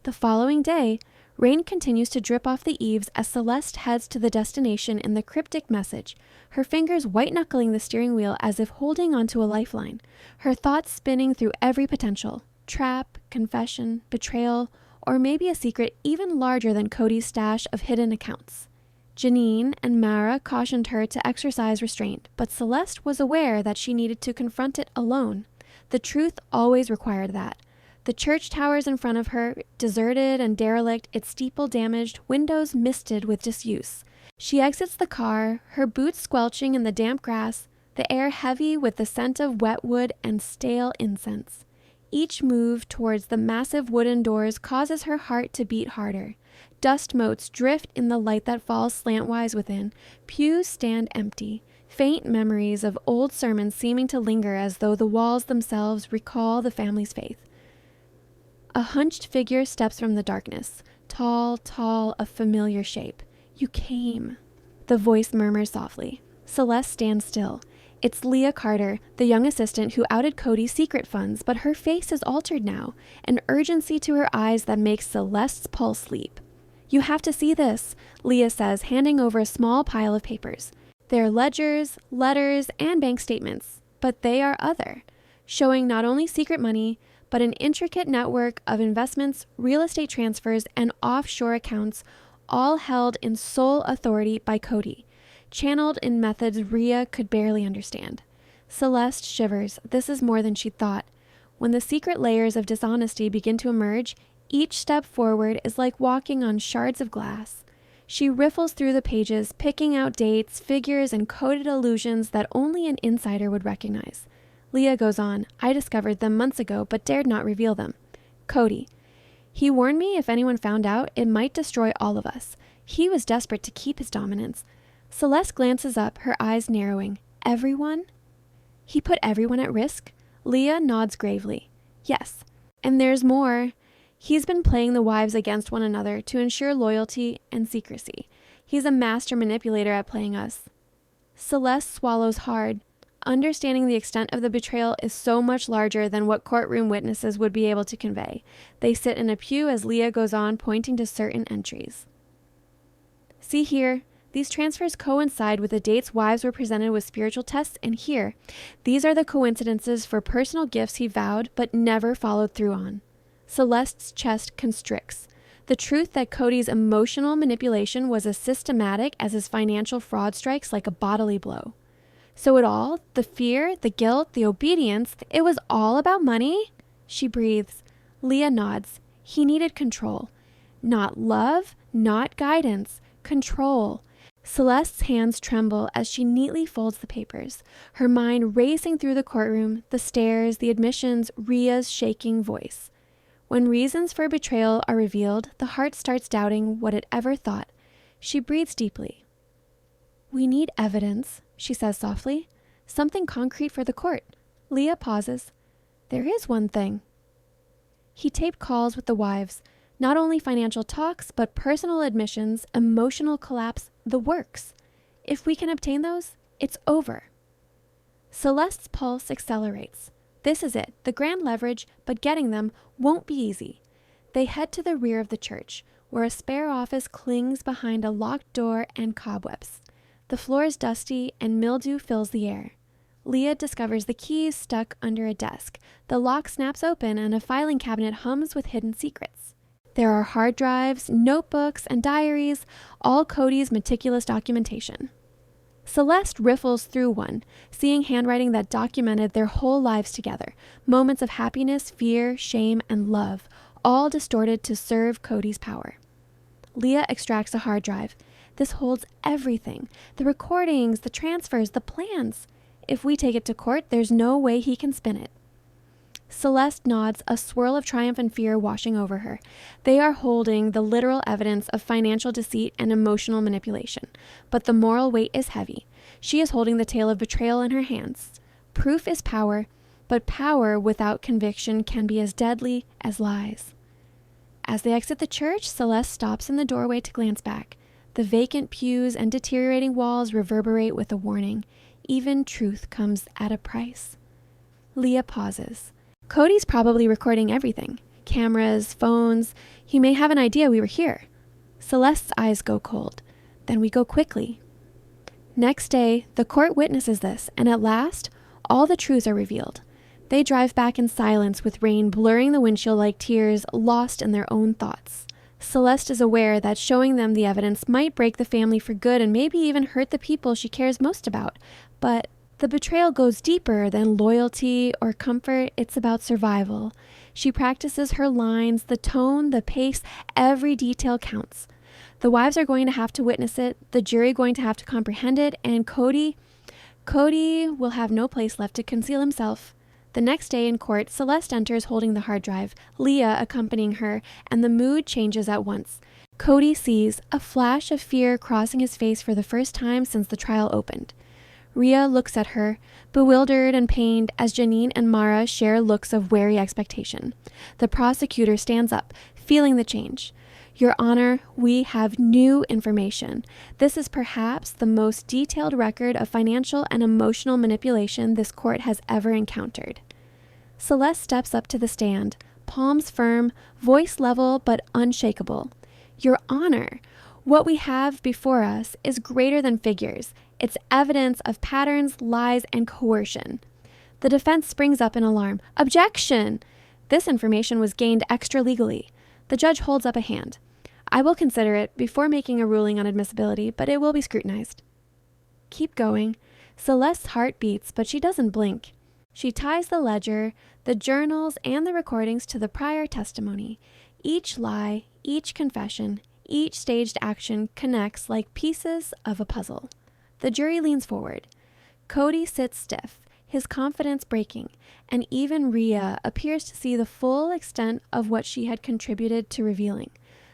The following day, Rain continues to drip off the eaves as Celeste heads to the destination in the cryptic message, her fingers white-knuckling the steering wheel as if holding onto a lifeline, her thoughts spinning through every potential: trap, confession, betrayal, or maybe a secret even larger than Cody's stash of hidden accounts. Janine and Mara cautioned her to exercise restraint, but Celeste was aware that she needed to confront it alone. The truth always required that. The church towers in front of her, deserted and derelict, its steeple damaged, windows misted with disuse. She exits the car, her boots squelching in the damp grass, the air heavy with the scent of wet wood and stale incense. Each move towards the massive wooden doors causes her heart to beat harder. Dust motes drift in the light that falls slantwise within. Pews stand empty. Faint memories of old sermons seeming to linger as though the walls themselves recall the family's faith. A hunched figure steps from the darkness. Tall, a familiar shape. "You came," the voice murmurs softly. Celeste stands still. It's Leah Carter, the young assistant who outed Cody's secret funds, but her face is altered now, an urgency to her eyes that makes Celeste's pulse leap. "You have to see this," Leah says, handing over a small pile of papers. They're ledgers, letters, and bank statements, but they are other, showing not only secret money, but an intricate network of investments, real estate transfers, and offshore accounts, all held in sole authority by Cody, channeled in methods Rhea could barely understand. Celeste shivers. This is more than she thought. When the secret layers of dishonesty begin to emerge, each step forward is like walking on shards of glass. She riffles through the pages, picking out dates, figures, and coded allusions that only an insider would recognize. Leah goes on, "I discovered them months ago, but dared not reveal them. Cody. He warned me if anyone found out, it might destroy all of us. He was desperate to keep his dominance." Celeste glances up, her eyes narrowing. "Everyone?" "He put everyone at risk?" Leah nods gravely. "Yes. And there's more. He's been playing the wives against one another to ensure loyalty and secrecy. He's a master manipulator at playing us." Celeste swallows hard. Understanding the extent of the betrayal is so much larger than what courtroom witnesses would be able to convey. They sit in a pew as Leah goes on, pointing to certain entries. "See here. These transfers coincide with the dates wives were presented with spiritual tests, and here, these are the coincidences for personal gifts he vowed but never followed through on." Celeste's chest constricts. The truth that Cody's emotional manipulation was as systematic as his financial fraud strikes like a bodily blow. So it all, the fear, the guilt, the obedience, it was all about money? She breathes. Leah nods. He needed control. Not love, not guidance. Control. Celeste's hands tremble as she neatly folds the papers, her mind racing through the courtroom, the stairs, the admissions, Rhea's shaking voice. When reasons for betrayal are revealed, the heart starts doubting what it ever thought. She breathes deeply. "We need evidence," she says softly. "Something concrete for the court." Leah pauses. "There is one thing." He taped calls with the wives. Not only financial talks, but personal admissions, emotional collapse, the works. If we can obtain those, it's over. Celeste's pulse accelerates. This is it, the grand leverage, but getting them won't be easy. They head to the rear of the church, where a spare office clings behind a locked door and cobwebs. The floor is dusty and mildew fills the air. Leah discovers the keys stuck under a desk. The lock snaps open and a filing cabinet hums with hidden secrets. There are hard drives, notebooks, and diaries, all Cody's meticulous documentation. Celeste riffles through one, seeing handwriting that documented their whole lives together, moments of happiness, fear, shame, and love, all distorted to serve Cody's power. Leah extracts a hard drive. This holds everything, the recordings, the transfers, the plans. If we take it to court, there's no way he can spin it. Celeste nods, a swirl of triumph and fear washing over her. They are holding the literal evidence of financial deceit and emotional manipulation, but the moral weight is heavy. She is holding the tale of betrayal in her hands. Proof is power, but power without conviction can be as deadly as lies. As they exit the church, Celeste stops in the doorway to glance back. The vacant pews and deteriorating walls reverberate with a warning. Even truth comes at a price. Leah pauses. Cody's probably recording everything. Cameras, phones. He may have an idea we were here. Celeste's eyes go cold. Then we go quickly. Next day, the court witnesses this, and at last, all the truths are revealed. They drive back in silence with rain blurring the windshield like tears, lost in their own thoughts. Celeste is aware that showing them the evidence might break the family for good and maybe even hurt the people she cares most about. But the betrayal goes deeper than loyalty or comfort. It's about survival. She practices her lines, the tone, the pace, every detail counts. The wives are going to have to witness it, the jury going to have to comprehend it, and Cody will have no place left to conceal himself. The next day in court, Celeste enters holding the hard drive, Leah accompanying her, and the mood changes at once. Cody sees a flash of fear crossing his face for the first time since the trial opened. Rhea looks at her, bewildered and pained, as Janine and Mara share looks of wary expectation. The prosecutor stands up, feeling the change. Your Honor, we have new information. This is perhaps the most detailed record of financial and emotional manipulation this court has ever encountered. Celeste steps up to the stand, palms firm, voice level but unshakable. Your Honor, what we have before us is greater than figures. It's evidence of patterns, lies, and coercion. The defense springs up in alarm. Objection! This information was gained extra-legally. The judge holds up a hand. I will consider it before making a ruling on admissibility, but it will be scrutinized. Keep going. Celeste's heart beats, but she doesn't blink. She ties the ledger, the journals, and the recordings to the prior testimony. Each lie, each confession, each staged action connects like pieces of a puzzle. The jury leans forward. Cody sits stiff, his confidence breaking, and even Rhea appears to see the full extent of what she had contributed to revealing.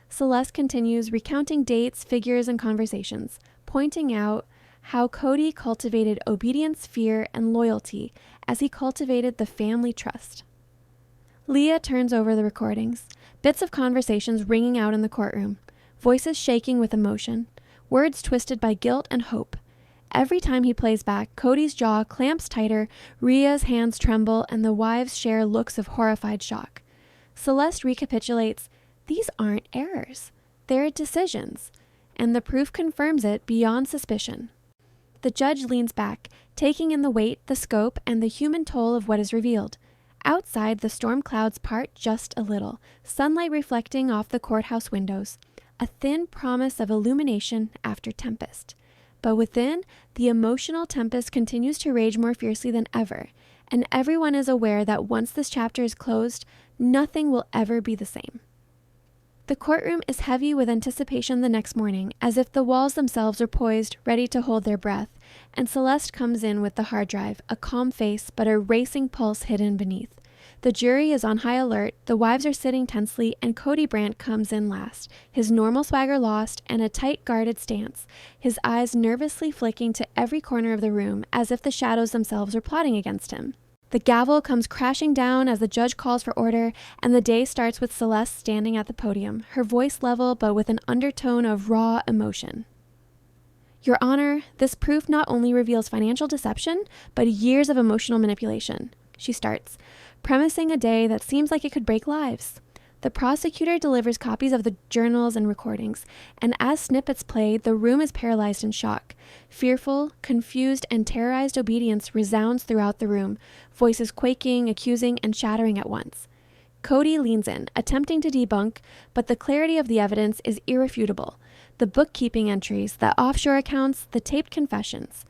Celeste continues recounting dates, figures, and conversations, pointing out how Cody cultivated obedience, fear, and loyalty as he cultivated the family trust. Leah turns over the recordings, bits of conversations ringing out in the courtroom, voices shaking with emotion, words twisted by guilt and hope. Every time he plays back, Cody's jaw clamps tighter, Rhea's hands tremble, and the wives share looks of horrified shock. Celeste recapitulates, these aren't errors, they're decisions, and the proof confirms it beyond suspicion. The judge leans back, taking in the weight, the scope, and the human toll of what is revealed. Outside, the storm clouds part just a little, sunlight reflecting off the courthouse windows, a thin promise of illumination after tempest. But within, the emotional tempest continues to rage more fiercely than ever, and everyone is aware that once this chapter is closed, nothing will ever be the same. The courtroom is heavy with anticipation the next morning, as if the walls themselves are poised, ready to hold their breath, and Celeste comes in with the hard drive, a calm face but a racing pulse hidden beneath. The jury is on high alert, the wives are sitting tensely, and Cody Brandt comes in last, his normal swagger lost and a tight guarded stance, his eyes nervously flicking to every corner of the room, as if the shadows themselves are plotting against him. The gavel comes crashing down as the judge calls for order, and the day starts with Celeste standing at the podium, her voice level but with an undertone of raw emotion. Your Honor, this proof not only reveals financial deception, but years of emotional manipulation. She starts, premising a day that seems like it could break lives. The prosecutor delivers copies of the journals and recordings, and as snippets play, the room is paralyzed in shock. Fearful, confused, and terrorized obedience resounds throughout the room, voices quaking, accusing, and shattering at once. Cody leans in, attempting to debunk, but the clarity of the evidence is irrefutable. The bookkeeping entries, the offshore accounts, the taped confessions.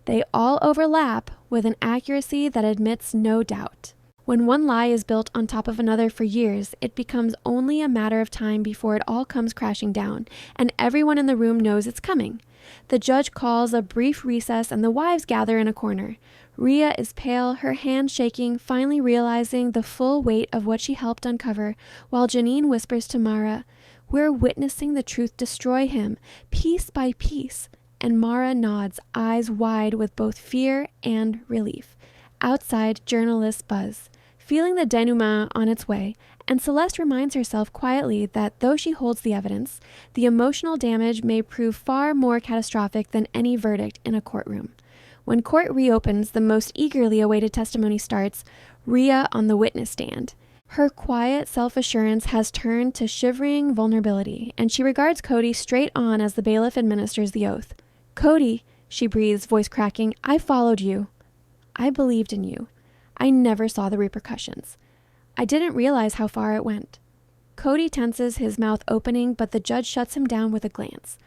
They all overlap with an accuracy that admits no doubt. When one lie is built on top of another for years, it becomes only a matter of time before it all comes crashing down, and everyone in the room knows it's coming. The judge calls a brief recess and the wives gather in a corner. Rhea is pale, her hands shaking, finally realizing the full weight of what she helped uncover, while Janine whispers to Mara, "We're witnessing the truth destroy him, piece by piece." And Mara nods, eyes wide with both fear and relief. Outside, journalists buzz, feeling the denouement on its way, and Celeste reminds herself quietly that though she holds the evidence, the emotional damage may prove far more catastrophic than any verdict in a courtroom. When court reopens, the most eagerly awaited testimony starts, Rhea on the witness stand. Her quiet self-assurance has turned to shivering vulnerability, and she regards Cody straight on as the bailiff administers the oath. "Cody," she breathes, voice cracking, "I followed you. I believed in you. I never saw the repercussions. I didn't realize how far it went." Cody tenses, his mouth opening, but the judge shuts him down with a glance.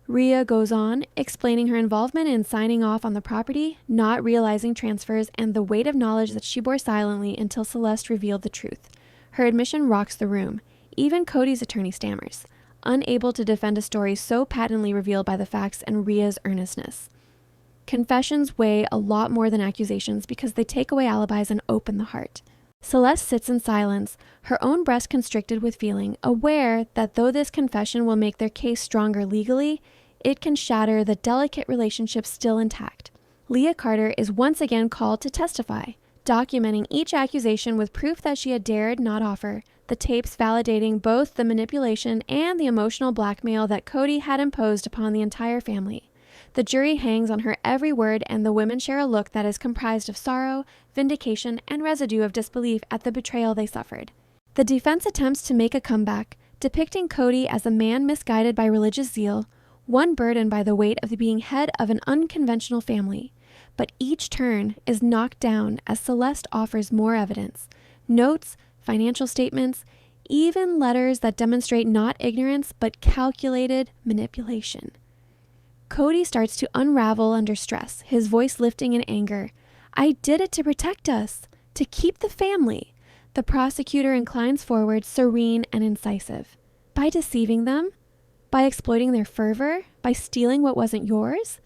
Rhea goes on, explaining her involvement in signing off on the property, not realizing transfers, and the weight of knowledge that she bore silently until Celeste revealed the truth. Her admission rocks the room. Even Cody's attorney stammers, unable to defend a story so patently revealed by the facts and Rhea's earnestness. Confessions weigh a lot more than accusations because they take away alibis and open the heart. Celeste sits in silence, her own breast constricted with feeling, aware that though this confession will make their case stronger legally, it can shatter the delicate relationship still intact. Leah Carter is once again called to testify, documenting each accusation with proof that she had dared not offer, the tapes validating both the manipulation and the emotional blackmail that Cody had imposed upon the entire family. The jury hangs on her every word, and the women share a look that is comprised of sorrow, vindication, and residue of disbelief at the betrayal they suffered. The defense attempts to make a comeback, depicting Cody as a man misguided by religious zeal, one burdened by the weight of being head of an unconventional family. But each turn is knocked down as Celeste offers more evidence. Notes, financial statements, even letters that demonstrate not ignorance but calculated manipulation. Cody starts to unravel under stress, his voice lifting in anger. "I did it to protect us, to keep the family." The prosecutor inclines forward, serene and incisive. "By deceiving them? By exploiting their fervor? By stealing what wasn't yours?"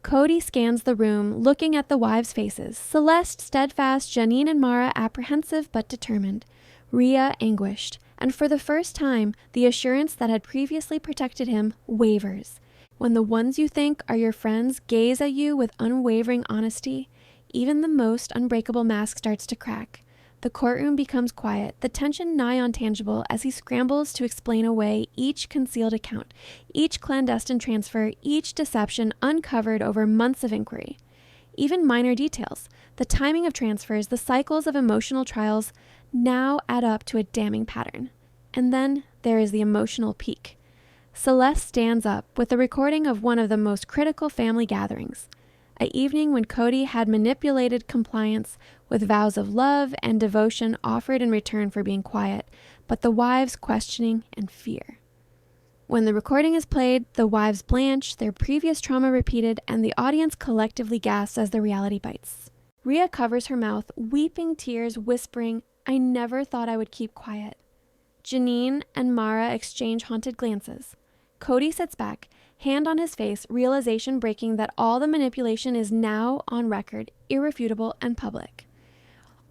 Cody scans the room, looking at the wives' faces. Celeste steadfast, Janine and Mara apprehensive but determined, Rhea anguished, and for the first time, the assurance that had previously protected him wavers. When the ones you think are your friends gaze at you with unwavering honesty, even the most unbreakable mask starts to crack. The courtroom becomes quiet, the tension nigh untangible as he scrambles to explain away each concealed account, each clandestine transfer, each deception uncovered over months of inquiry. Even minor details, the timing of transfers, the cycles of emotional trials, now add up to a damning pattern. And then there is the emotional peak. Celeste stands up with a recording of one of the most critical family gatherings, an evening when Cody had manipulated compliance with vows of love and devotion offered in return for being quiet, but the wives questioning and fear. When the recording is played, the wives blanch, their previous trauma repeated, and the audience collectively gasps as the reality bites. Rhea covers her mouth, weeping tears, whispering, "I never thought I would keep quiet." Janine and Mara exchange haunted glances. Cody sits back, hand on his face, realization breaking that all the manipulation is now on record, irrefutable and public.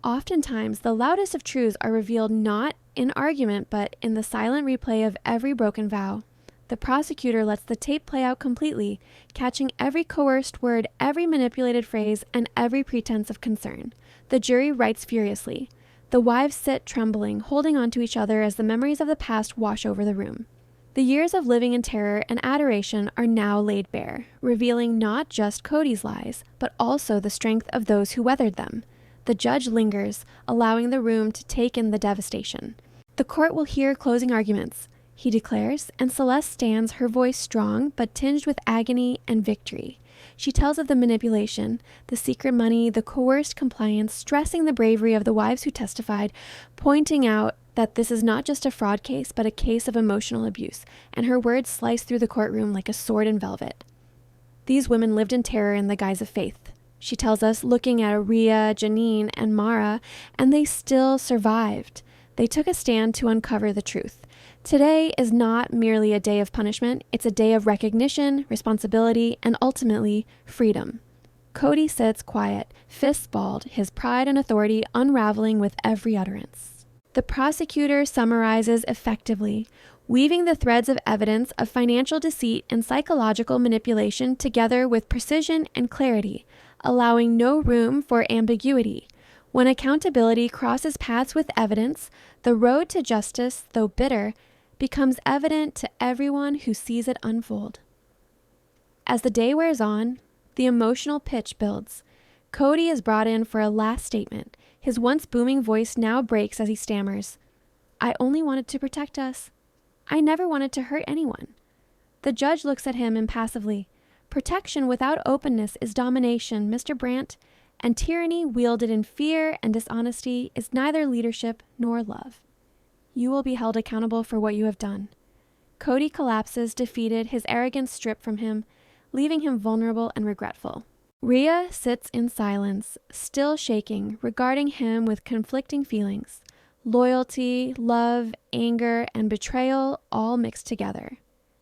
Oftentimes, the loudest of truths are revealed not in argument, but in the silent replay of every broken vow. The prosecutor lets the tape play out completely, catching every coerced word, every manipulated phrase, and every pretense of concern. The jury writes furiously. The wives sit trembling, holding on to each other as the memories of the past wash over the room. The years of living in terror and adoration are now laid bare, revealing not just Cody's lies, but also the strength of those who weathered them. The judge lingers, allowing the room to take in the devastation. "The court will hear closing arguments," he declares, and Celeste stands, her voice strong but tinged with agony and victory. She tells of the manipulation, the secret money, the coerced compliance, stressing the bravery of the wives who testified, pointing out that this is not just a fraud case, but a case of emotional abuse, and her words slice through the courtroom like a sword in velvet. "These women lived in terror in the guise of faith," she tells us, looking at Rhea, Janine, and Mara, and they still survived. They took a stand to uncover the truth. Today is not merely a day of punishment, it's a day of recognition, responsibility, and ultimately, freedom. Cody sits quiet, fists balled, his pride and authority unraveling with every utterance. The prosecutor summarizes effectively, weaving the threads of evidence of financial deceit and psychological manipulation together with precision and clarity, allowing no room for ambiguity. When accountability crosses paths with evidence, the road to justice, though bitter, becomes evident to everyone who sees it unfold. As the day wears on, the emotional pitch builds. Cody is brought in for a last statement, His once booming voice now breaks as he stammers, "I only wanted to protect us. I never wanted to hurt anyone." The judge looks at him impassively. "Protection without openness is domination, Mr. Brandt, and tyranny wielded in fear and dishonesty is neither leadership nor love. You will be held accountable for what you have done." Cody collapses, defeated, his arrogance stripped from him, leaving him vulnerable and regretful. Rhea sits in silence, still shaking, regarding him with conflicting feelings. Loyalty, love, anger, and betrayal all mixed together.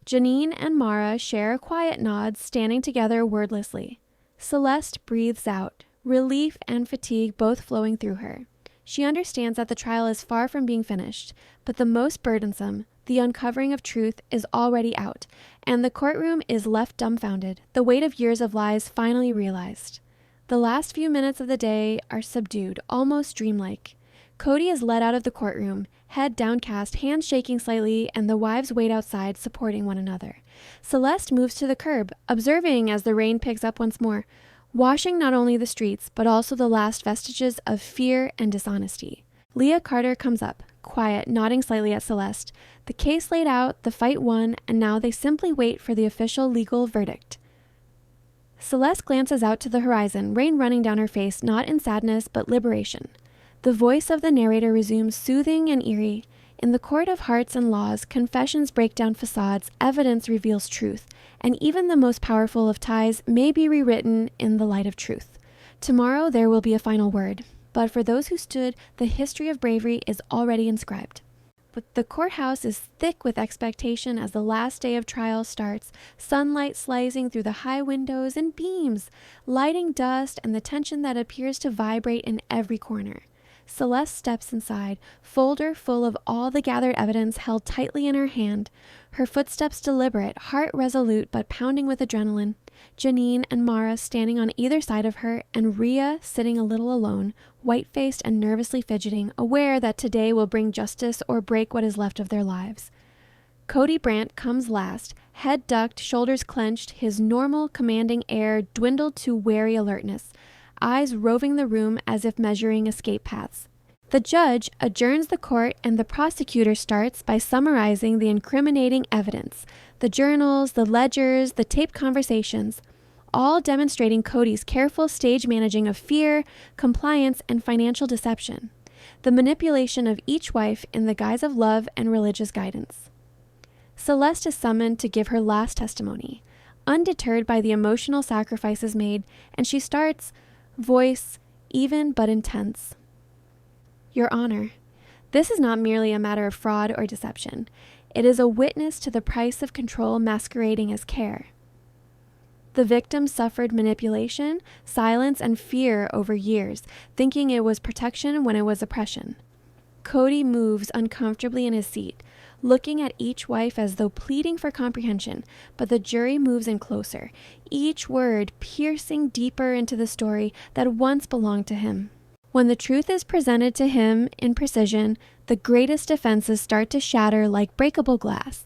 Janine and Mara share a quiet nod, standing together wordlessly. Celeste breathes out, relief and fatigue both flowing through her. She understands that the trial is far from being finished, but the most burdensome, the uncovering of truth, is already out, and the courtroom is left dumbfounded, the weight of years of lies finally realized. The last few minutes of the day are subdued, almost dreamlike. Cody is led out of the courtroom, head downcast, hands shaking slightly, and the wives wait outside, supporting one another. Celeste moves to the curb, observing as the rain picks up once more, washing not only the streets, but also the last vestiges of fear and dishonesty. Leah Carter comes up, quiet, nodding slightly at Celeste. The case laid out, the fight won, and now they simply wait for the official legal verdict. Celeste glances out to the horizon, rain running down her face, not in sadness, but liberation. The voice of the narrator resumes, soothing and eerie. In the court of hearts and laws, confessions break down facades, evidence reveals truth, and even the most powerful of ties may be rewritten in the light of truth. Tomorrow there will be a final word, but for those who stood, the history of bravery is already inscribed. But the courthouse is thick with expectation as the last day of trial starts, sunlight slicing through the high windows and beams, lighting dust and the tension that appears to vibrate in every corner. Celeste steps inside, folder full of all the gathered evidence held tightly in her hand, her footsteps deliberate, heart resolute but pounding with adrenaline. Janine and Mara standing on either side of her, and Rhea sitting a little alone, white-faced and nervously fidgeting, aware that today will bring justice or break what is left of their lives. Cody Brandt comes last, head ducked, shoulders clenched, his normal, commanding air dwindled to wary alertness, eyes roving the room as if measuring escape paths. The judge adjourns the court and the prosecutor starts by summarizing the incriminating evidence, the journals, the ledgers, the taped conversations, all demonstrating Cody's careful stage managing of fear, compliance, and financial deception, the manipulation of each wife in the guise of love and religious guidance. Celeste is summoned to give her last testimony, undeterred by the emotional sacrifices made, and she starts, voice even but intense. "Your Honor, this is not merely a matter of fraud or deception. It is a witness to the price of control masquerading as care. The victim suffered manipulation, silence, and fear over years, thinking it was protection when it was oppression." Cody moves uncomfortably in his seat, looking at each wife as though pleading for comprehension, but the jury moves in closer, each word piercing deeper into the story that once belonged to him. When the truth is presented to him in precision, the greatest defenses start to shatter like breakable glass.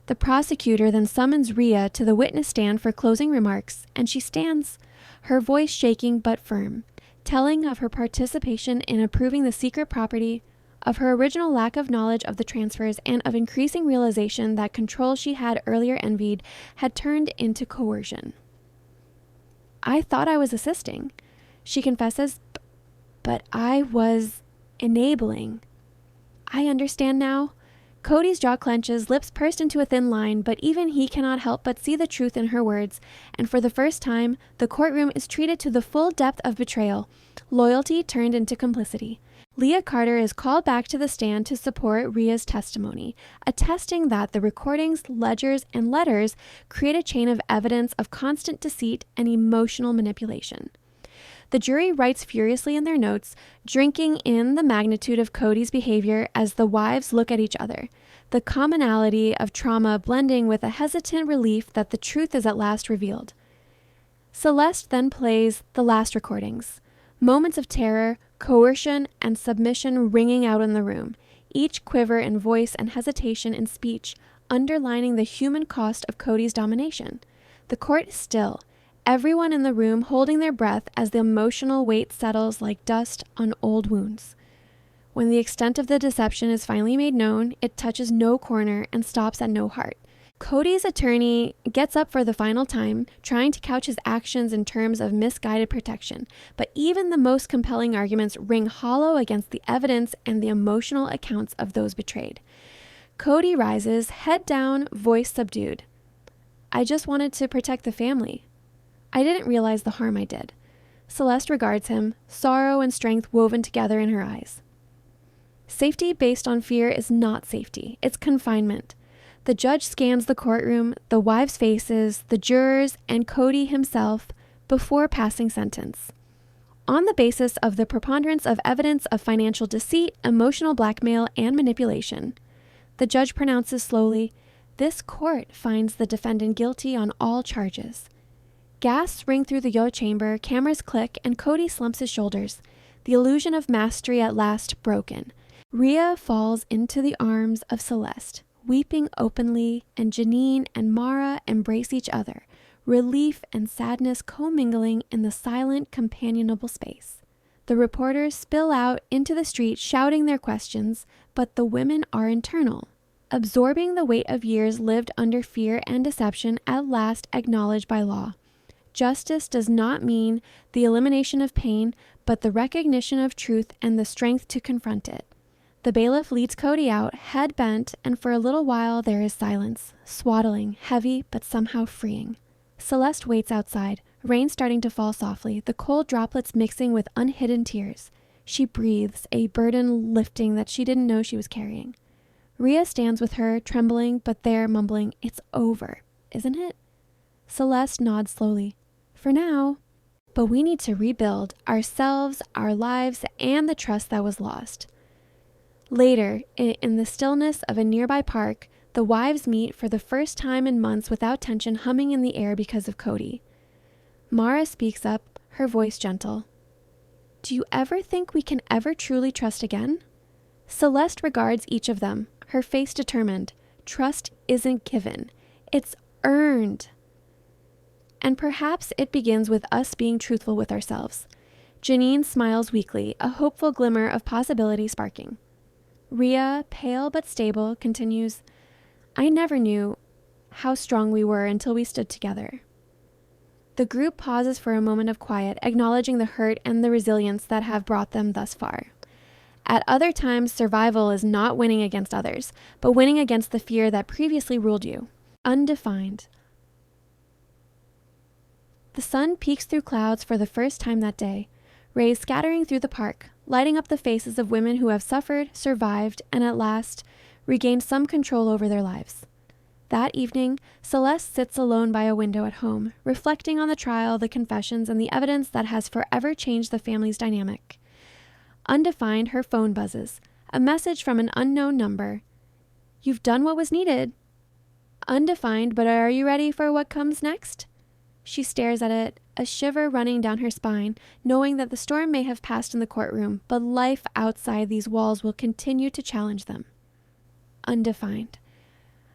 The prosecutor then summons Rhea to the witness stand for closing remarks, and she stands, her voice shaking but firm, telling of her participation in approving the secret property, of her original lack of knowledge of the transfers, and of increasing realization that control she had earlier envied had turned into coercion. "I thought I was assisting," she confesses, "but I was enabling. I understand now." Cody's jaw clenches, lips pursed into a thin line, but even he cannot help but see the truth in her words, and for the first time, the courtroom is treated to the full depth of betrayal, loyalty turned into complicity. Leah Carter is called back to the stand to support Rhea's testimony, attesting that the recordings, ledgers, and letters create a chain of evidence of constant deceit and emotional manipulation. The jury writes furiously in their notes, drinking in the magnitude of Cody's behavior as the wives look at each other, the commonality of trauma blending with a hesitant relief that the truth is at last revealed. Celeste then plays the last recordings, moments of terror, coercion, and submission ringing out in the room, each quiver in voice and hesitation in speech, underlining the human cost of Cody's domination. The court is still, everyone in the room holding their breath as the emotional weight settles like dust on old wounds. When the extent of the deception is finally made known, it touches no corner and stops at no heart. Cody's attorney gets up for the final time, trying to couch his actions in terms of misguided protection, but even the most compelling arguments ring hollow against the evidence and the emotional accounts of those betrayed. Cody rises, head down, voice subdued. I just wanted to protect the family. I didn't realize the harm I did. Celeste regards him, sorrow and strength woven together in her eyes. Safety based on fear is not safety, it's confinement. The judge scans the courtroom, the wives' faces, the jurors, and Cody himself before passing sentence. On the basis of the preponderance of evidence of financial deceit, emotional blackmail, and manipulation, the judge pronounces slowly, "This court finds the defendant guilty on all charges." Gasps ring through the yellow chamber, cameras click, and Cody slumps his shoulders, the illusion of mastery at last broken. Rhea falls into the arms of Celeste, weeping openly, and Janine and Mara embrace each other, relief and sadness commingling in the silent, companionable space. The reporters spill out into the street shouting their questions, but the women are internal, absorbing the weight of years lived under fear and deception at last acknowledged by law. Justice does not mean the elimination of pain, but the recognition of truth and the strength to confront it. The bailiff leads Cody out, head bent, and for a little while there is silence, swaddling, heavy, but somehow freeing. Celeste waits outside, rain starting to fall softly, the cold droplets mixing with unhidden tears. She breathes, a burden lifting that she didn't know she was carrying. Rhea stands with her, trembling, but there, mumbling, "It's over, isn't it?" Celeste nods slowly. "For now. But we need to rebuild ourselves, our lives, and the trust that was lost." Later, in the stillness of a nearby park, the wives meet for the first time in months without tension humming in the air because of Cody. Mara speaks up, her voice gentle. "Do you ever think we can ever truly trust again?" Celeste regards each of them, her face determined. Trust isn't given, it's earned. And perhaps it begins with us being truthful with ourselves. Janine smiles weakly, a hopeful glimmer of possibility sparking. Rhea, pale but stable, continues, "I never knew how strong we were until we stood together." The group pauses for a moment of quiet, acknowledging the hurt and the resilience that have brought them thus far. At other times, survival is not winning against others, but winning against the fear that previously ruled you. Undefined. The sun peeks through clouds for the first time that day, rays scattering through the park, lighting up the faces of women who have suffered, survived, and at last regained some control over their lives. That evening, Celeste sits alone by a window at home, reflecting on the trial, the confessions, and the evidence that has forever changed the family's dynamic. Undefined, her phone buzzes. A message from an unknown number. "You've done what was needed." Undefined, but are you ready for what comes next? She stares at it, a shiver running down her spine, knowing that the storm may have passed in the courtroom, but life outside these walls will continue to challenge them. Undefined.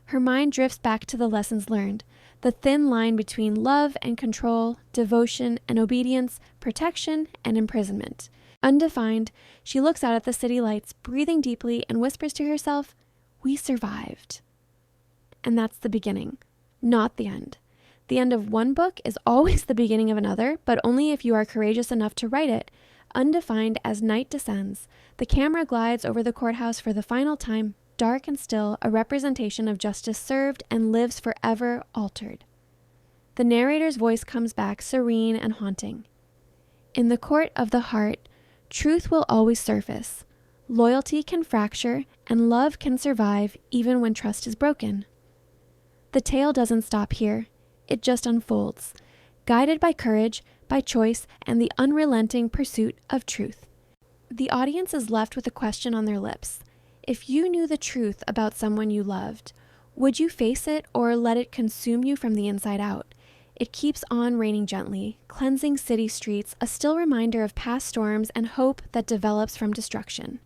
Her mind drifts back to the lessons learned, the thin line between love and control, devotion and obedience, protection and imprisonment. Undefined, she looks out at the city lights, breathing deeply, and whispers to herself, "We survived." And that's the beginning, not the end. The end of one book is always the beginning of another, but only if you are courageous enough to write it. Undefined, as night descends, the camera glides over the courthouse for the final time, dark and still, a representation of justice served and lives forever altered. The narrator's voice comes back, serene and haunting. In the court of the heart, truth will always surface. Loyalty can fracture, and love can survive even when trust is broken. The tale doesn't stop here. It just unfolds, guided by courage, by choice, and the unrelenting pursuit of truth. The audience is left with a question on their lips. If you knew the truth about someone you loved, would you face it or let it consume you from the inside out? It keeps on raining gently, cleansing city streets, a still reminder of past storms and hope that develops from destruction.